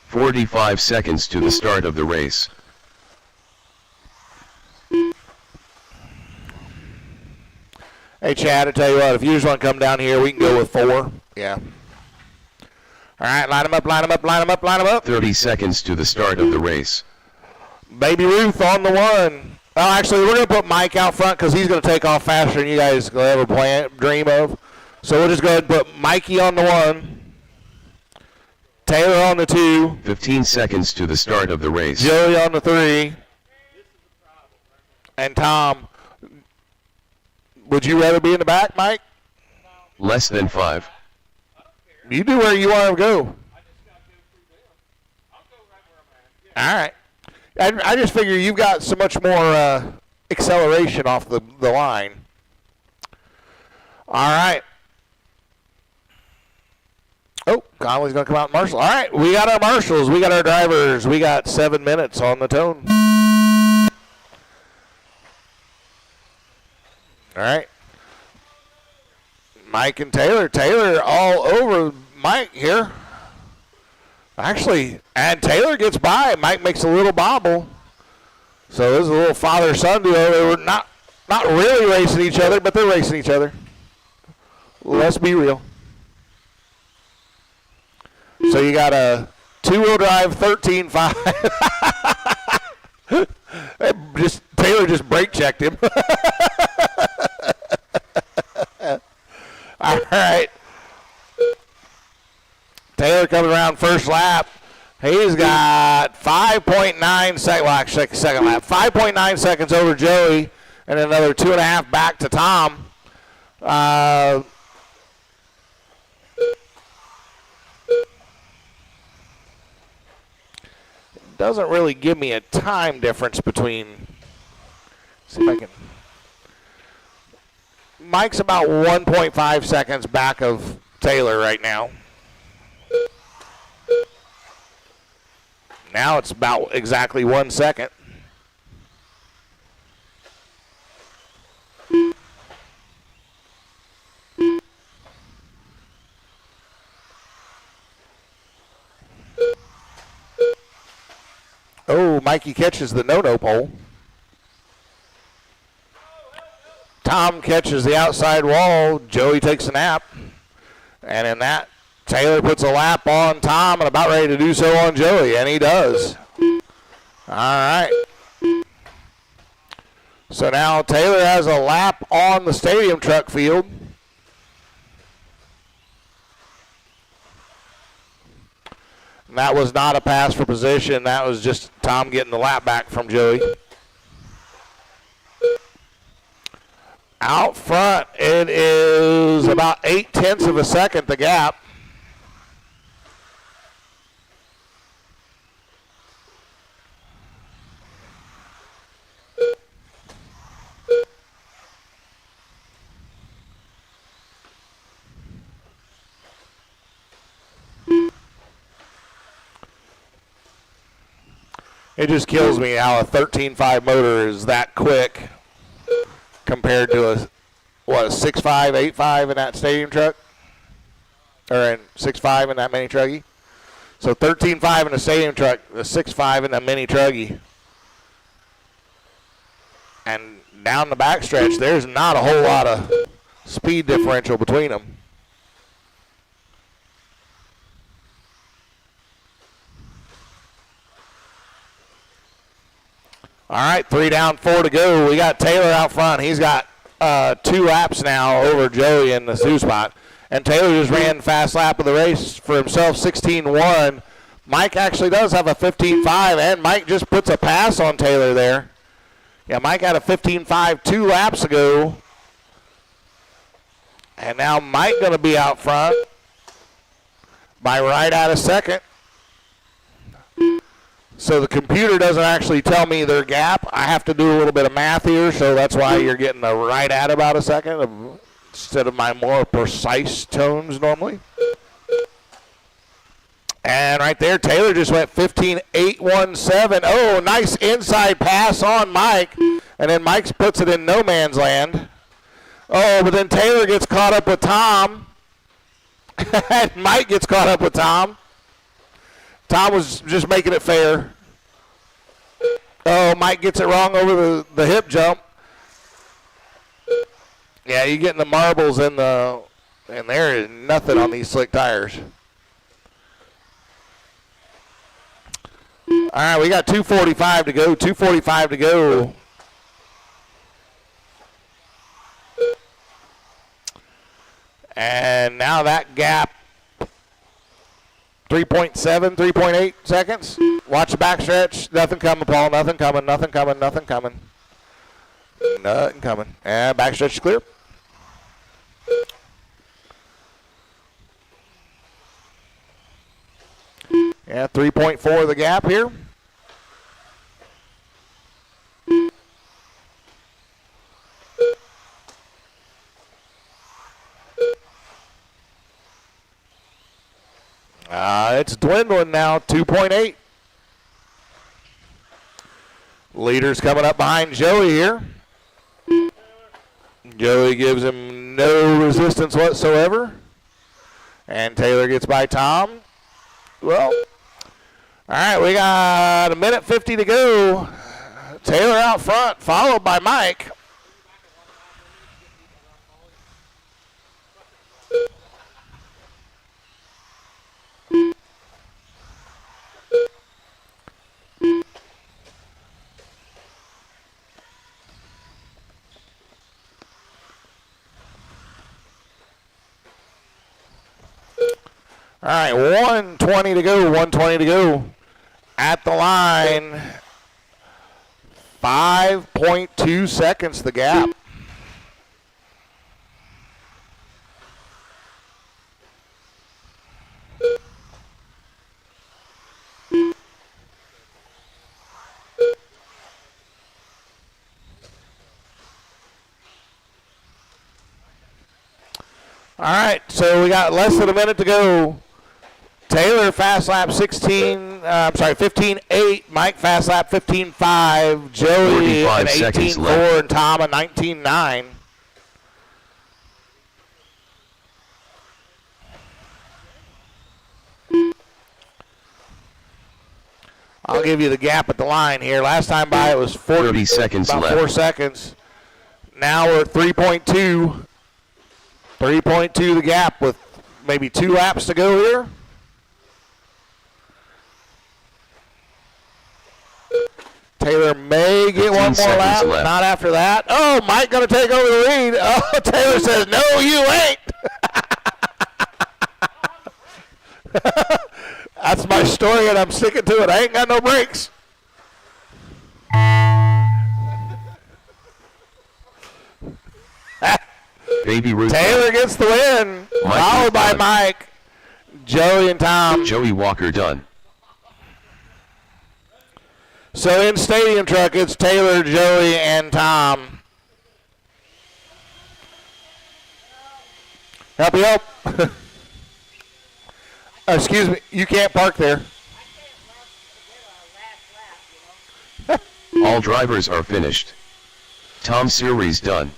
45 seconds to the start of the race. Hey, Chad, I tell you what, if you just want to come down here, we can go with 4. Yeah. All right, line them up. 30 seconds to the start of the race. Baby Ruth on the 1. Well, actually, we're going to put Mike out front because he's going to take off faster than you guys could ever dream of. So we'll just go ahead and put Mikey on the 1. Taylor on the 2. 15 seconds to the start of the race. Joey on the 3. And Tom. Would you rather be in the back, Mike? Less than 5. You do where you want to go. All right. I just figure you've got so much more acceleration off the line. All right. Oh, Conley's going to come out and marshal. All right, we got our marshals. We got our drivers. We got 7 minutes on the tone. All right. Mike and Taylor. Taylor all over Mike here. Actually, and Taylor gets by. Mike makes a little bobble. So this is a little father-son duo. They were not really racing each other, but they're racing each other. Let's be real. So you got a two-wheel drive 13.5. Taylor just brake checked him. All right. Taylor coming around first lap. He's got 5.9 seconds. Well, actually, second lap. 5.9 seconds over Joey, and another 2.5 back to Tom. Doesn't really give me a time difference between. See if I can. Mike's about 1.5 seconds back of Taylor right now. Now it's about exactly 1 second. Oh, Mikey catches the no-no pole. Tom catches the outside wall. Joey takes a nap. And in that, Taylor puts a lap on Tom and about ready to do so on Joey, and he does. All right. So now Taylor has a lap on the stadium truck field. And that was not a pass for position. That was just Tom getting the lap back from Joey. Out front, it is about 0.8 of a second, the gap. It just kills me how a 13.5 motor is that quick compared to a 6.5, 8.5 in that stadium truck, or in 6.5 in that mini truggy. So 13.5 in a stadium truck, the 6.5 in the mini truggy. And down the backstretch, there's not a whole lot of speed differential between them. All right, 3 down, 4 to go. We got Taylor out front. He's got 2 laps now over Joey in the 2 spot. And Taylor just ran fast lap of the race for himself, 16.1. Mike actually does have a 15.5, and Mike just puts a pass on Taylor there. Yeah, Mike had a 15.5 2 laps ago. And now Mike going to be out front by right out of second. So the computer doesn't actually tell me their gap. I have to do a little bit of math here, so that's why you're getting a right at about a second instead of my more precise tones normally. And right there, Taylor just went 15.817. Oh, nice inside pass on Mike. And then Mike puts it in no man's land. Oh, but then Taylor gets caught up with Tom. And Mike gets caught up with Tom. Tom was just making it fair. Oh, Mike gets it wrong over the hip jump. Yeah, you're getting the marbles and there is nothing on these slick tires. All right, we got 2:45 to go. 2:45 to go. And now that gap. 3.7, 3.8 seconds. Watch the backstretch. Nothing coming, Paul. Nothing coming, nothing coming, nothing coming. Nothing coming. And backstretch is clear. Yeah, 3.4 the gap here. It's dwindling now, 2.8. Leader's coming up behind Joey here. Joey gives him no resistance whatsoever. And Taylor gets by Tom. Well, all right, we got 1:50 to go. Taylor out front, followed by Mike. All right, 1:20 to go, 1:20 to go. At the line, 5.2 seconds the gap. right, so we got less than a minute to go. Taylor fast lap 15.8. Mike fast lap 15.5. Joey 45 an seconds 18.4 left. and Tom a 19.9. I'll give you the gap at the line here. Last time by it was 30 seconds about left. 4 seconds. Now we're at 3.2. 3.2 the gap with maybe 2 laps to go here. Taylor may get 15 one more seconds lap. left. Not after that. Oh, Mike going to take over the lead. Oh, Taylor says, no, you ain't. That's my story, and I'm sticking to it. I ain't got no brakes. Baby Ruth. Taylor gets the win, Mike followed by done. Mike, Joey, and Tom. Joey Walker done. So in Stadium Truck, it's Taylor, Joey, and Tom. Help you up. Excuse me, you can't park there. All drivers are finished. Tom series done.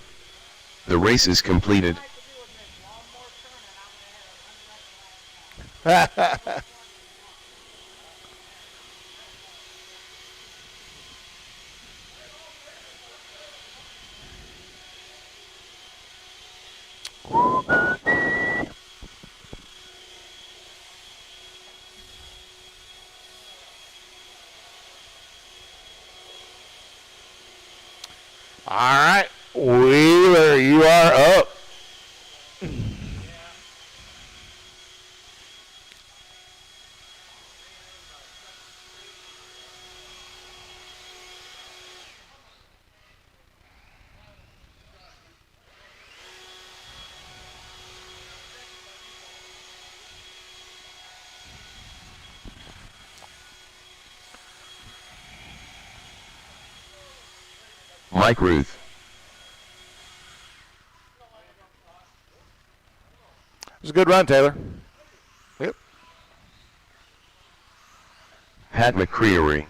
The race is completed. All right, Wheeler, you are up. Mike Ruth. It was a good run, Taylor. Yep. Pat McCreary.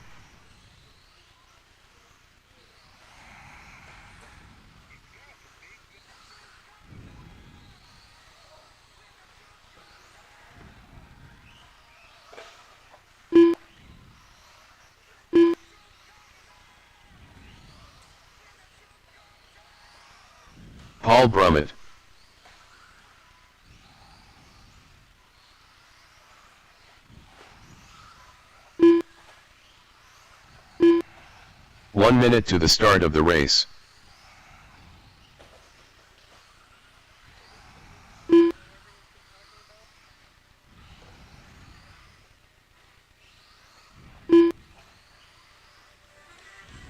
Paul Brummett. One minute to the start of the race.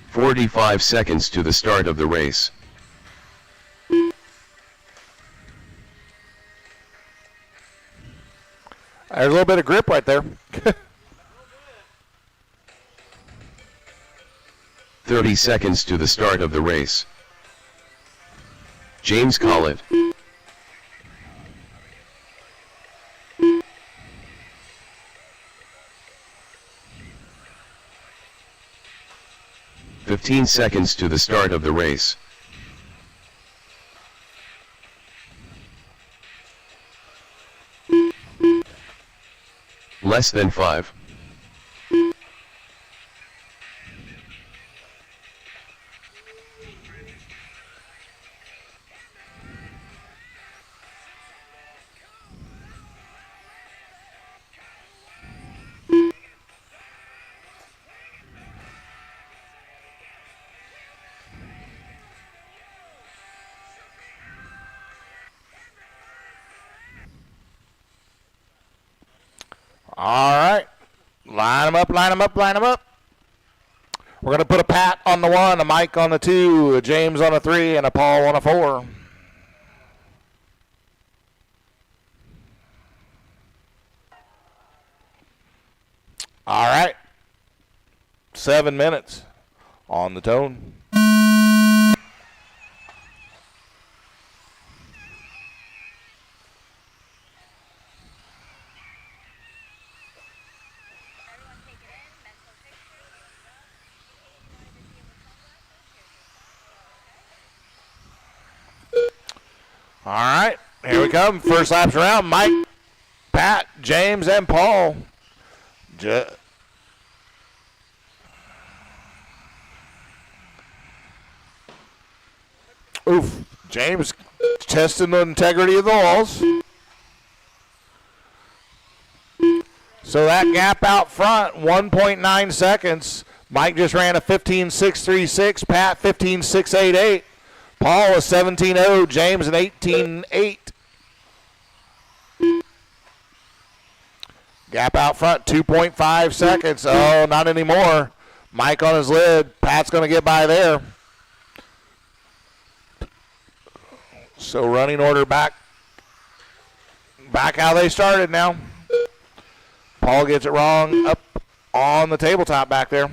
"45 seconds to the start of the race. There's a little bit of grip right there. 30 seconds to the start of the race. James Collett. "15 seconds to the start of the race. Less than 5. All right. Line them up, line them up, line them up. We're going to put a Pat on the 1, a Mike on the 2, a James on a 3, and a Paul on a 4. All right. 7 minutes on the tone. All right, here we come. First laps around. Mike, Pat, James, and Paul. Oof. James testing the integrity of the walls. So that gap out front, 1.9 seconds. Mike just ran a 15.636. Pat, 15.688. Paul a 17.0. James an 18.8. Gap out front, 2.5 seconds. Oh, not anymore. Mike on his lid. Pat's going to get by there. So running order back how they started now. Paul gets it wrong up on the tabletop back there.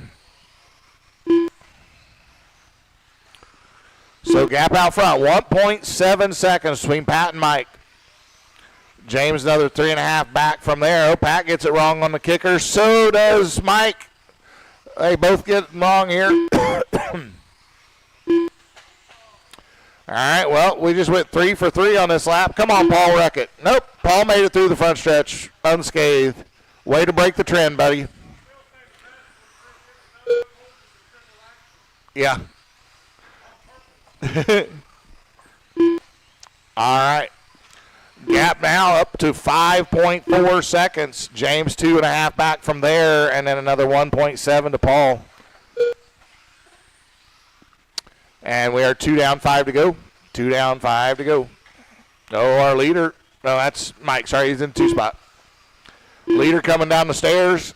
So gap out front, 1.7 seconds between Pat and Mike. James another 3.5 back from there. Oh, Pat gets it wrong on the kicker. So does Mike. They both get it wrong here. All right, well, we just went 3 for 3 on this lap. Come on, Paul, wreck it. Nope, Paul made it through the front stretch unscathed. Way to break the trend, buddy. Yeah. All right. Gap now up to 5.4 seconds. James 2.5 back from there, and then another 1.7 to Paul. And we are 2 down, 5 to go. 2 down, 5 to go. Oh, our leader. No, that's Mike. Sorry, he's in 2 spot. Leader coming down the stairs.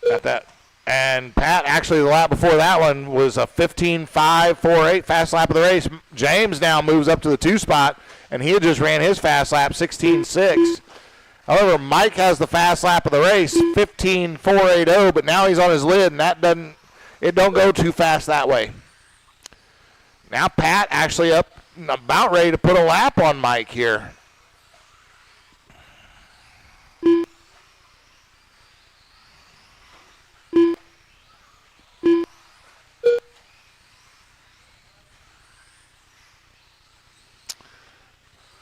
Got that. And Pat, actually, the lap before that one was a 15.548 fast lap of the race. James now moves up to the 2 spot, and he had just ran his fast lap 16.6. However, Mike has the fast lap of the race, 15.480, but now he's on his lid, and it don't go too fast that way. Now Pat actually up about ready to put a lap on Mike here.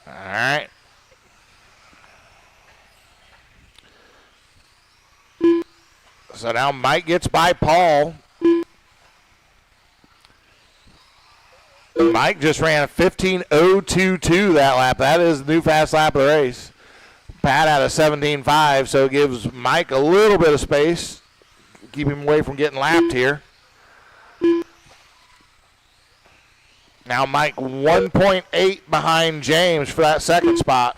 All right. So now Mike gets by Paul. Mike just ran a 15.022 that lap. That is the new fast lap of the race. Pat had a 17.5, so it gives Mike a little bit of space. Keep him away from getting lapped here. Now Mike 1.8 behind James for that second spot.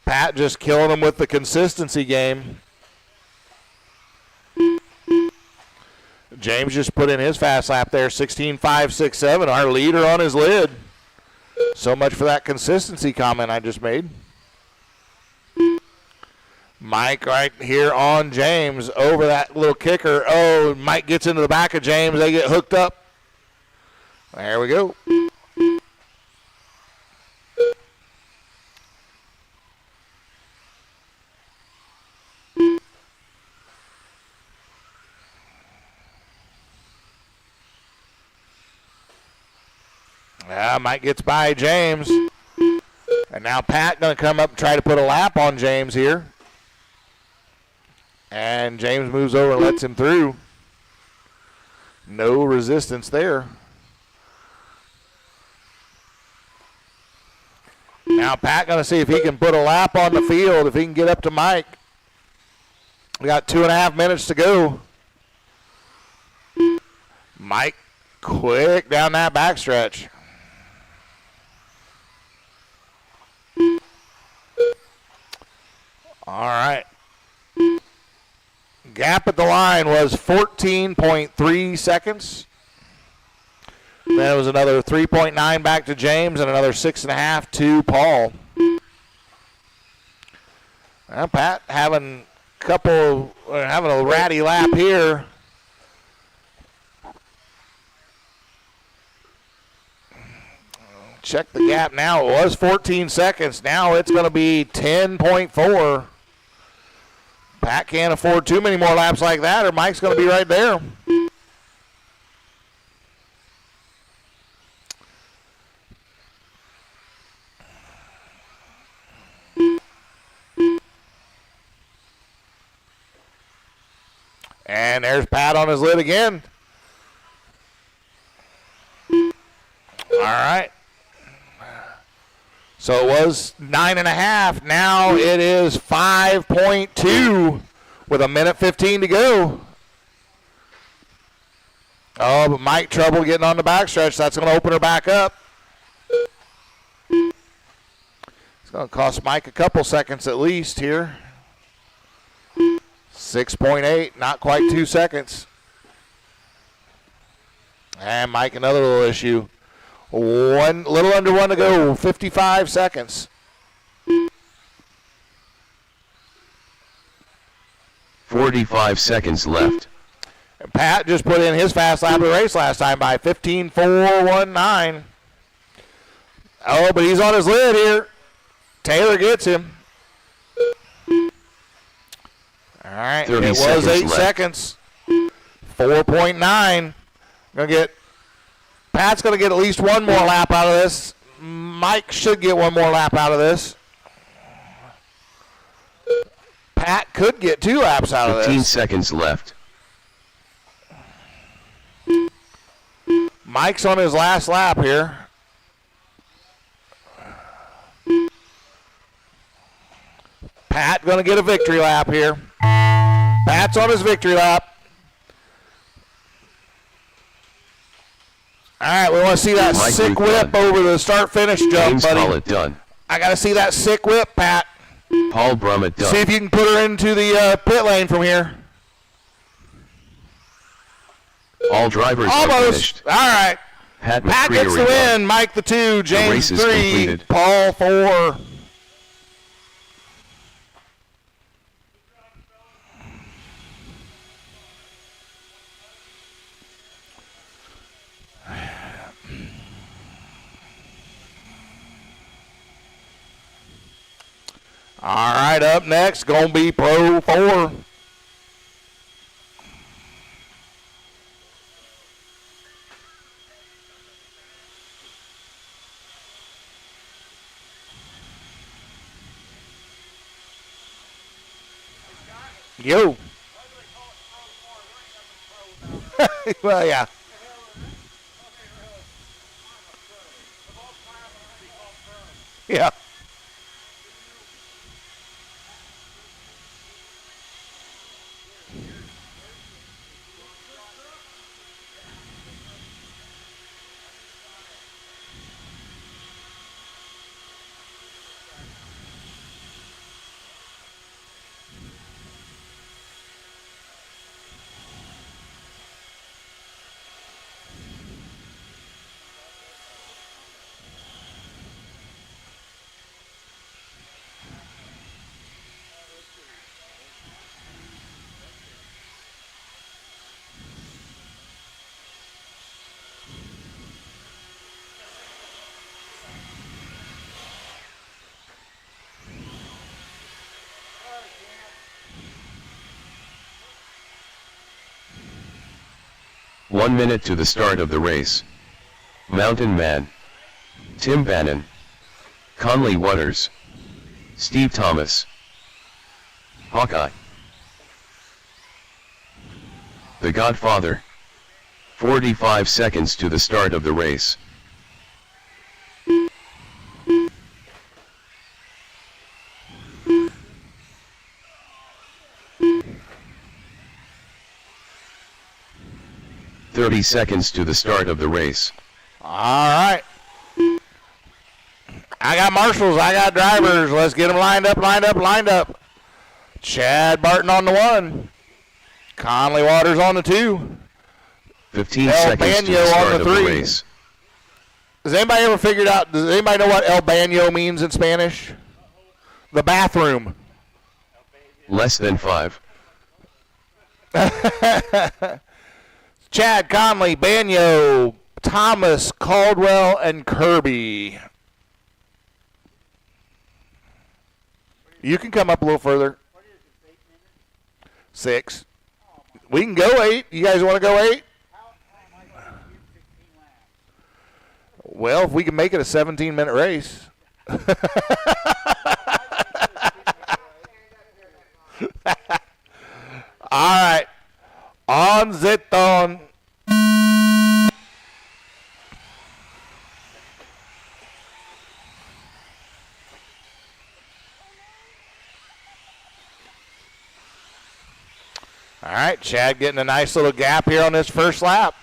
Pat just killing him with the consistency game. James just put in his fast lap there, 16.567, our leader on his lid. So much for that consistency comment I just made. Mike right here on James over that little kicker. Oh, Mike gets into the back of James. They get hooked up. There we go. Mike gets by James. And now Pat going to come up and try to put a lap on James here. And James moves over and lets him through. No resistance there. Now Pat going to see if he can put a lap on the field, if he can get up to Mike. We got 2.5 minutes to go. Mike quick down that backstretch. All right. Gap at the line was 14.3 seconds. Then it was another 3.9 back to James and another 6.5 to Paul. Well, Pat having a ratty lap here. Check the gap now. It was 14 seconds. Now it's going to be 10.4. Pat can't afford too many more laps like that, or Mike's going to be right there. And there's Pat on his lid again. All right. So it was 9.5. Now it is 5.2 with 1:15 to go. Oh, but Mike trouble getting on the backstretch. That's going to open her back up. It's going to cost Mike a couple seconds at least here. 6.8, not quite 2 seconds. And Mike, another little issue. Little under 1 to go, 55 seconds. 45 seconds left. And Pat just put in his fast lap of the race last time by 15.419. Oh, but he's on his lid here. Taylor gets him. All right, 30 it was seconds 8 left. seconds. 4.9. Pat's going to get at least one more lap out of this. Mike should get one more lap out of this. Pat could get 2 laps out of 15 this. seconds left. Mike's on his last lap here. Pat going to get a victory lap here. Pat's on his victory lap. All right, we want to see that Mike sick Luke whip done. over the start-finish jump, James Call buddy. it done. I got to see that sick whip, Pat. Paul Brummett See done. if you can put her into the pit lane from here. All drivers are Almost. finished. All right. Pat Pat gets the McCreary win. won. Mike the 2, James race is 3, completed. Paul 4. All right, up next, going to be Pro 4. Yo. Well, yeah. Yeah. One minute to the start of the race. Mountain Man, Tim Bannon, Conley Waters, Steve Thomas, Hawkeye, The Godfather. 45 seconds to the start of the race. "30 seconds to the start of the race. All right. I got marshals. I got drivers. Let's get them lined up, lined up, lined up. Chad Barton on the 1. Conley Waters on the 2. 15 El seconds to the Baño on start the of the 3. race. Has anybody ever figured out, does anybody know what El Baño means in Spanish? The bathroom. Less than 5. Chad, Conley, Baño, Thomas, Caldwell, and Kirby. You can come up a little further. 6. We can go 8. You guys want to go 8? Well, if we can make it a 17-minute race. All right. All right, Chad getting a nice little gap here on this first lap.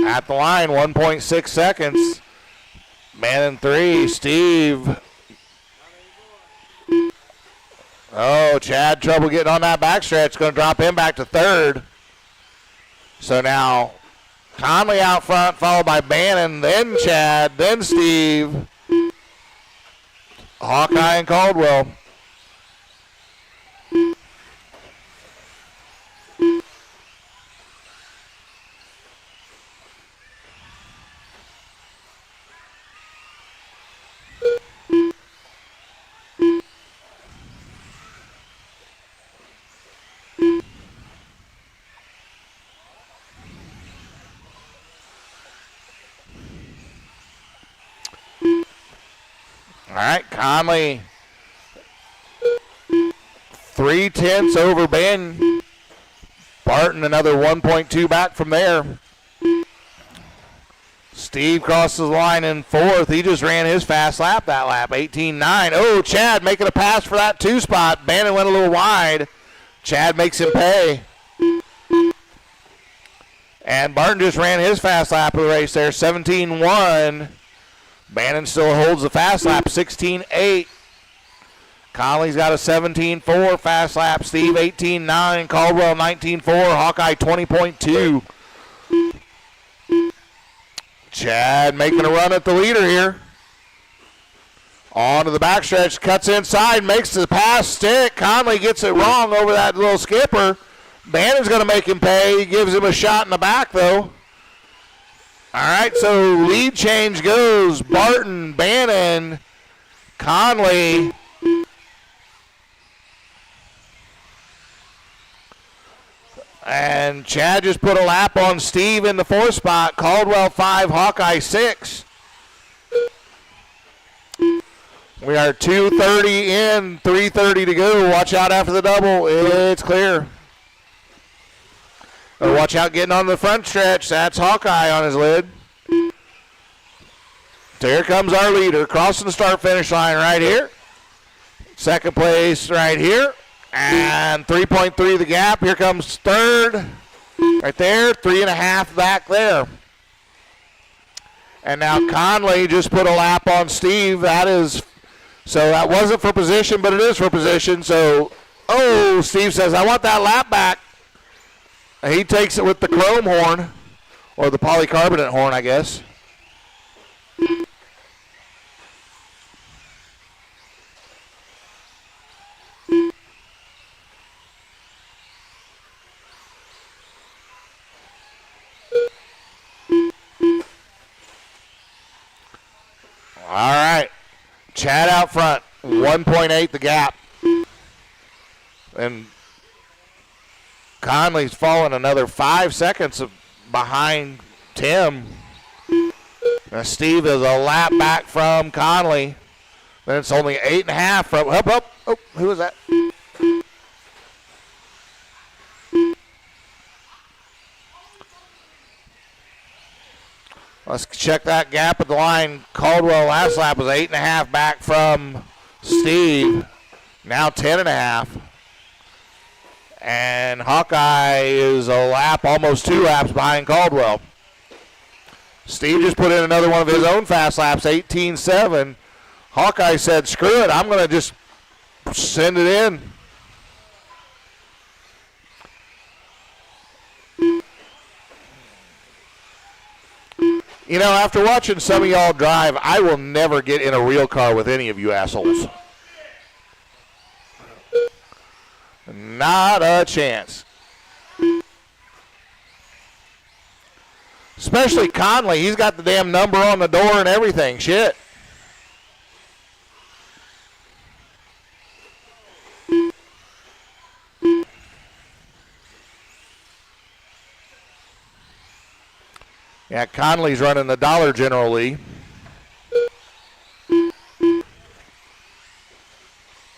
At the line, 1.6 seconds. Man in 3, Steve. Oh, Chad, trouble getting on that backstretch. Going to drop him back to 3rd. So now Conley out front, followed by Bannon, then Chad, then Steve. Hawkeye and Caldwell. All right, Conley 3/10 over Ben. Barton another 1.2 back from there. Steve crosses the line in 4th. He just ran his fast lap that lap, 18.9. Oh, Chad making a pass for that 2 spot. Bannon went a little wide. Chad makes him pay. And Barton just ran his fast lap of the race there, 17.1. Bannon still holds the fast lap, 16.8. Conley's got a 17.4 fast lap. Steve, 18.9. Caldwell, 19.4. Hawkeye, 20.2. Chad making a run at the leader here. On to the backstretch, cuts inside, makes the pass stick. Conley gets it wrong over that little skipper. Bannon's going to make him pay. He gives him a shot in the back, though. All right, so lead change goes Barton, Bannon, Conley. And Chad just put a lap on Steve in the 4th spot. Caldwell 5, Hawkeye 6. We are 2:30 in, 3:30 to go. Watch out after the double. It's clear. Oh, watch out getting on the front stretch. That's Hawkeye on his lid. So here comes our leader, crossing the start-finish line right here. Second place right here. And 3.3 the gap. Here comes 3rd. Right there. 3.5 back there. And now Conley just put a lap on Steve. So that wasn't for position, but it is for position. So, Steve says, I want that lap back. And he takes it with the chrome horn, or the polycarbonate horn, I guess. All right. Chad out front, 1.8 the gap. And Conley's fallen another 5 seconds behind Tim. Now Steve is a lap back from Conley. Then it's only 8.5 from, oh, who was that? Let's check that gap at the line. Caldwell last lap was 8.5 back from Steve. Now 10.5. And Hawkeye is a lap, almost 2 laps behind Caldwell. Steve just put in another one of his own fast laps, 18.7. Hawkeye said, screw it, I'm going to just send it in. You know, after watching some of y'all drive, I will never get in a real car with any of you assholes. Not a chance. Especially Conley. He's got the damn number on the door and everything. Shit. Yeah, Conley's running the Dollar General Lee.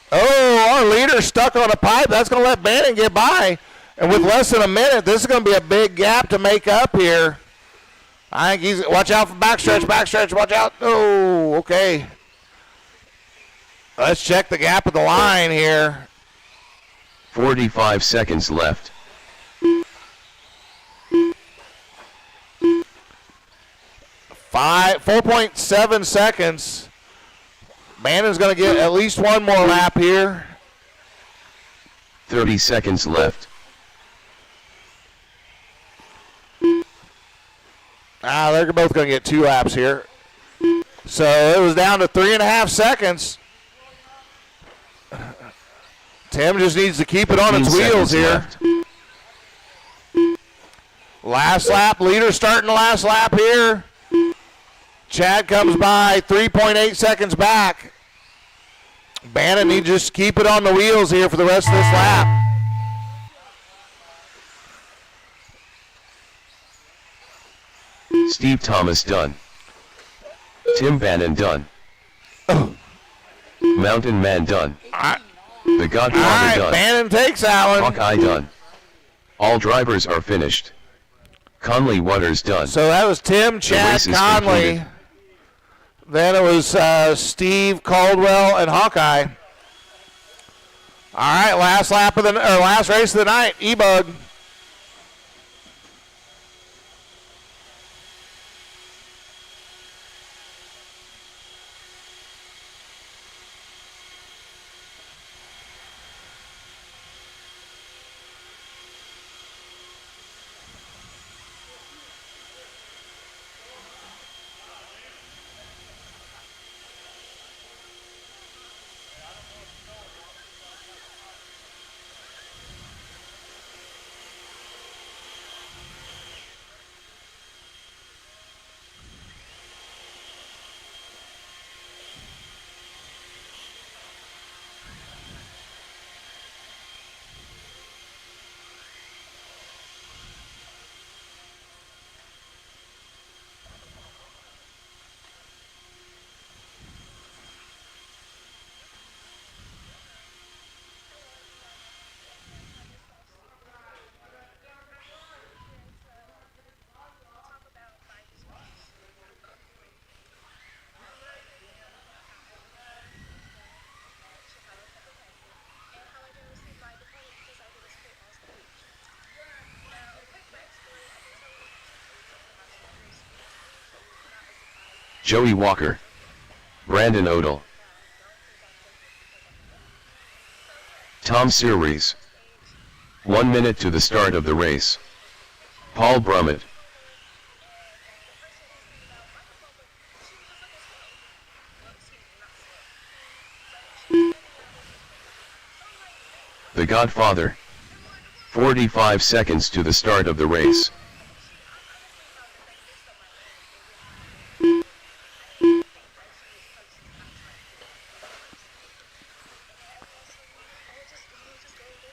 Oh, our leader's stuck on a pipe. That's going to let Bannon get by. And with less than a minute, this is going to be a big gap to make up here. I think watch out for backstretch, watch out. Oh, okay. Let's check the gap at the line here. 45 seconds left. 4.7 seconds. Bannon's going to get at least one more lap here. 30 seconds left. They're both going to get 2 laps here. So it was down to 3.5 seconds. Tim just needs to keep it on its wheels here. Left. Last lap, leader starting the last lap here. Chad comes by 3.8 seconds back. Bannon needs to just keep it on the wheels here for the rest of this lap. Steve Thomas done. Tim Bannon done. Mountain Man done. The Godfather All right, done. Bannon takes that one. Hawkeye done. All drivers are finished. Conley Waters done. So that was Tim, Chad, race is Conley. completed. Then it was Steve, Caldwell, and Hawkeye. All right, last race of the night, E-Bug. Joey Walker. Brandon Odell. Tom Series. 1 minute to the start of the race. Paul Brummett. The Godfather. 45 seconds to the start of the race.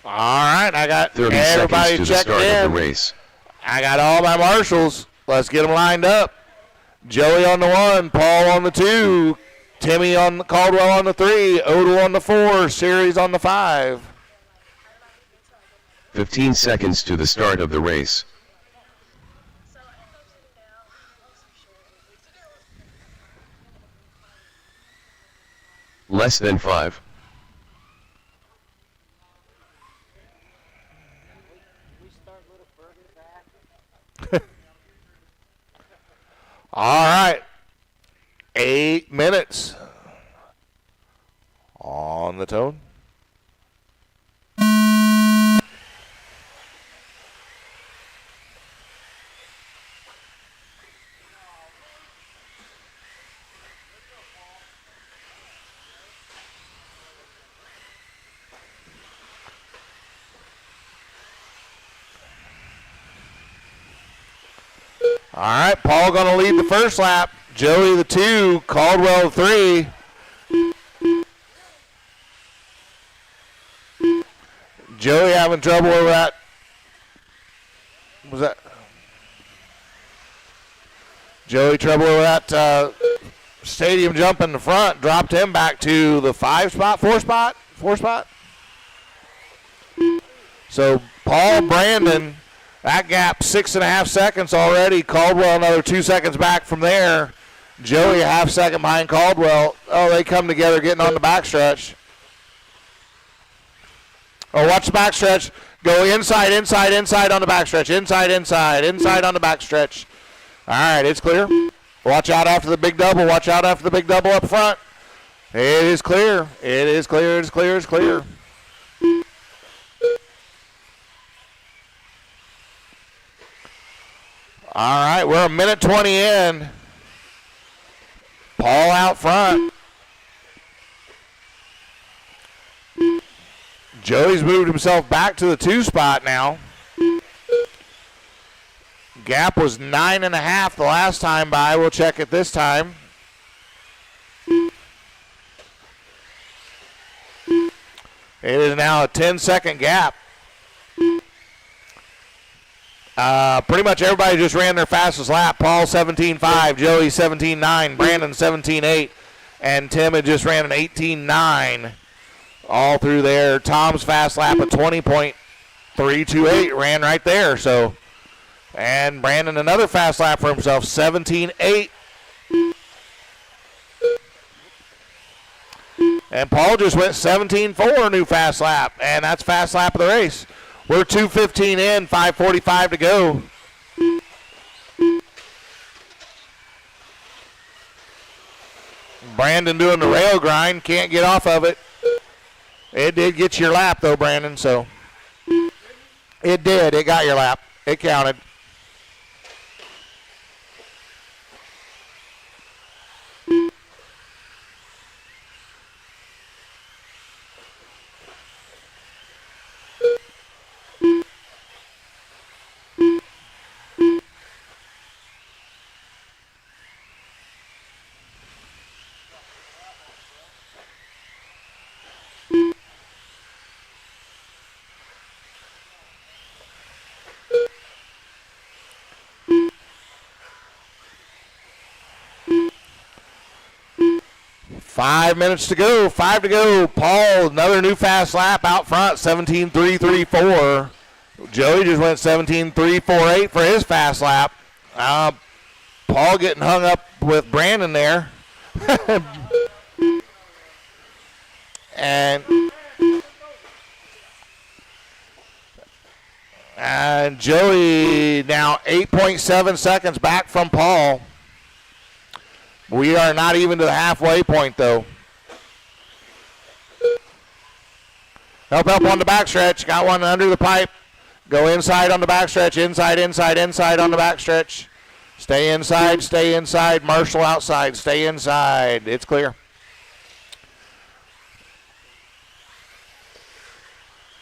All right, I got 30 everybody seconds to the checked start in. of the race. I got all my marshals. Let's get them lined up. Joey on the 1, Paul on the 2, Timmy on the Caldwell on the 3, Odell on the 4, Series on the 5. 15 seconds to the start of the race. Less than 5. All right. 8 minutes on the tone. All right, Paul going to lead the first lap. Joey the 2, Caldwell the 3. Joey having trouble with that. Was that? Joey trouble with that stadium jump in the front. Dropped him back to the 4 spot. So Paul, Brandon, that gap 6.5 seconds already. Caldwell another 2 seconds back from there. Joey a half second behind Caldwell. Oh, they come together getting on the backstretch. Oh, watch the backstretch. Go inside on the backstretch. Inside on the backstretch. All right, it's clear. Watch out after the big double. Watch out after the big double up front. It is clear. It is clear. It's clear. It's clear. All right, we're a minute 20 in. Paul out front. Joey's moved himself back to the 2 spot now. Gap was 9.5 the last time by. We'll check it this time. It is now a 10-second gap. Pretty much everybody just ran their fastest lap. Paul 17.5, Joey 17.9, Brandon 17.8, and Tim had just ran an 18.9 all through there. Tom's fast lap at 20.328 ran right there. So, and Brandon another fast lap for himself, 17.8. And Paul just went 17.4 new fast lap, and that's fast lap of the race. We're 2:15 in, 5:45 to go. Brandon doing the rail grind, can't get off of it. It did get your lap though, Brandon, so. It did, it got your lap. It counted. Five minutes to go, 5 to go. Paul, another new fast lap out front, 17.334. Joey just went 17.348 for his fast lap. Paul getting hung up with Brandon there. and Joey now 8.7 seconds back from Paul. We are not even to the halfway point, though. Help on the backstretch. Got one under the pipe. Go inside on the backstretch. Inside on the backstretch. Stay inside. Marshall outside. Stay inside. It's clear.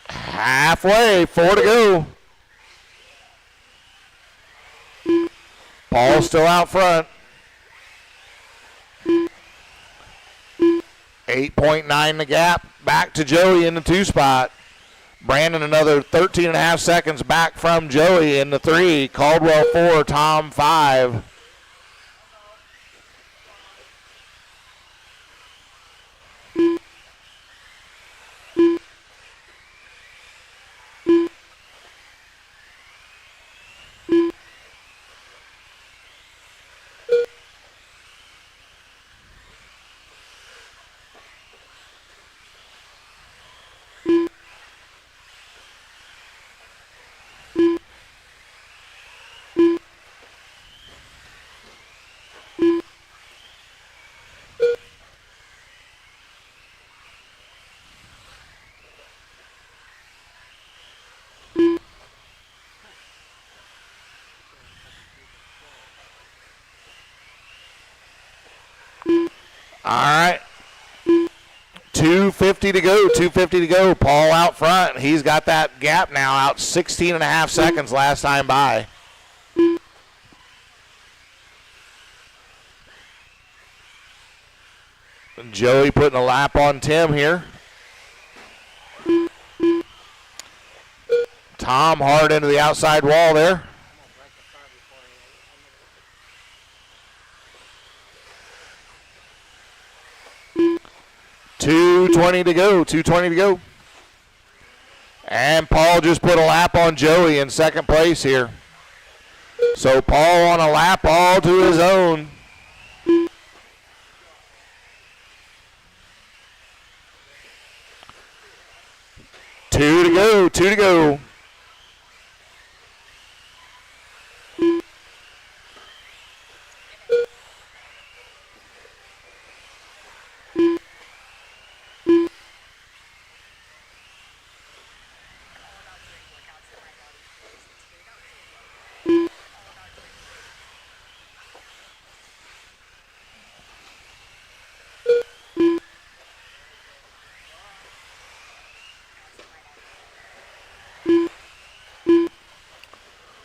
Halfway. 4 to go. Paul still out front. 8.9 the gap. Back to Joey in the 2 spot. Brandon another 13.5 seconds back from Joey in the 3. Caldwell 4, Tom 5. All right. 2:50 to go. 2:50 to go. Paul out front. He's got that gap now out 16.5 seconds last time by. Joey putting a lap on Tim here. Tom hard into the outside wall there. .220 to go. 2:20 to go. And Paul just put a lap on Joey in second place here. So Paul on a lap all to his own. 2 to go, 2 to go.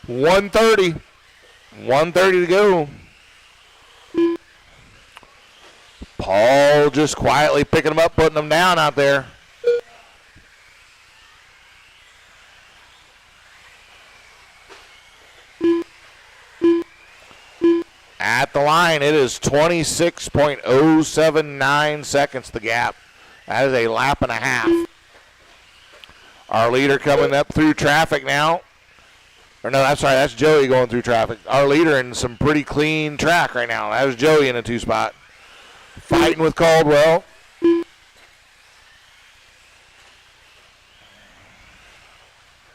One 1:30 to go. Paul just quietly picking them up, putting them down out there. At the line, it is 26.079 seconds, the gap. That is a lap and a half. Our leader coming up through traffic now. Or no, I'm sorry, that's Joey going through traffic. Our leader in some pretty clean track right now. That was Joey in a 2-spot. Fighting with Caldwell.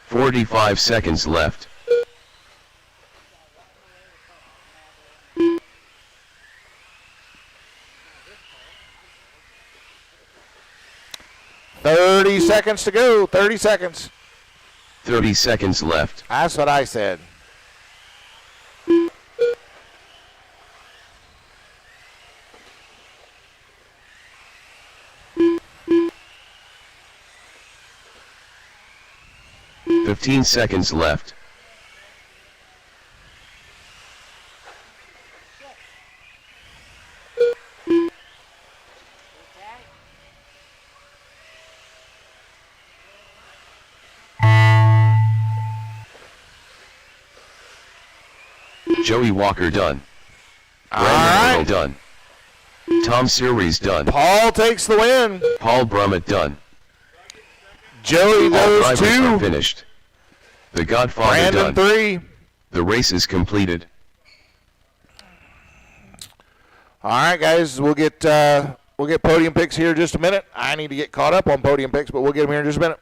"45 seconds left. "30 seconds to go, 30 seconds. 30 seconds left. That's what I said. "15 seconds left. Joey Walker done. Brandon Earl done. Tom Series done. Paul takes the win. Paul Brummett done. Joey All goes drivers are 2. finished. The Godfather Brandon done. 3. The race is completed. All right, guys, we'll get podium picks here in just a minute. I need to get caught up on podium picks, but we'll get them here in just a minute.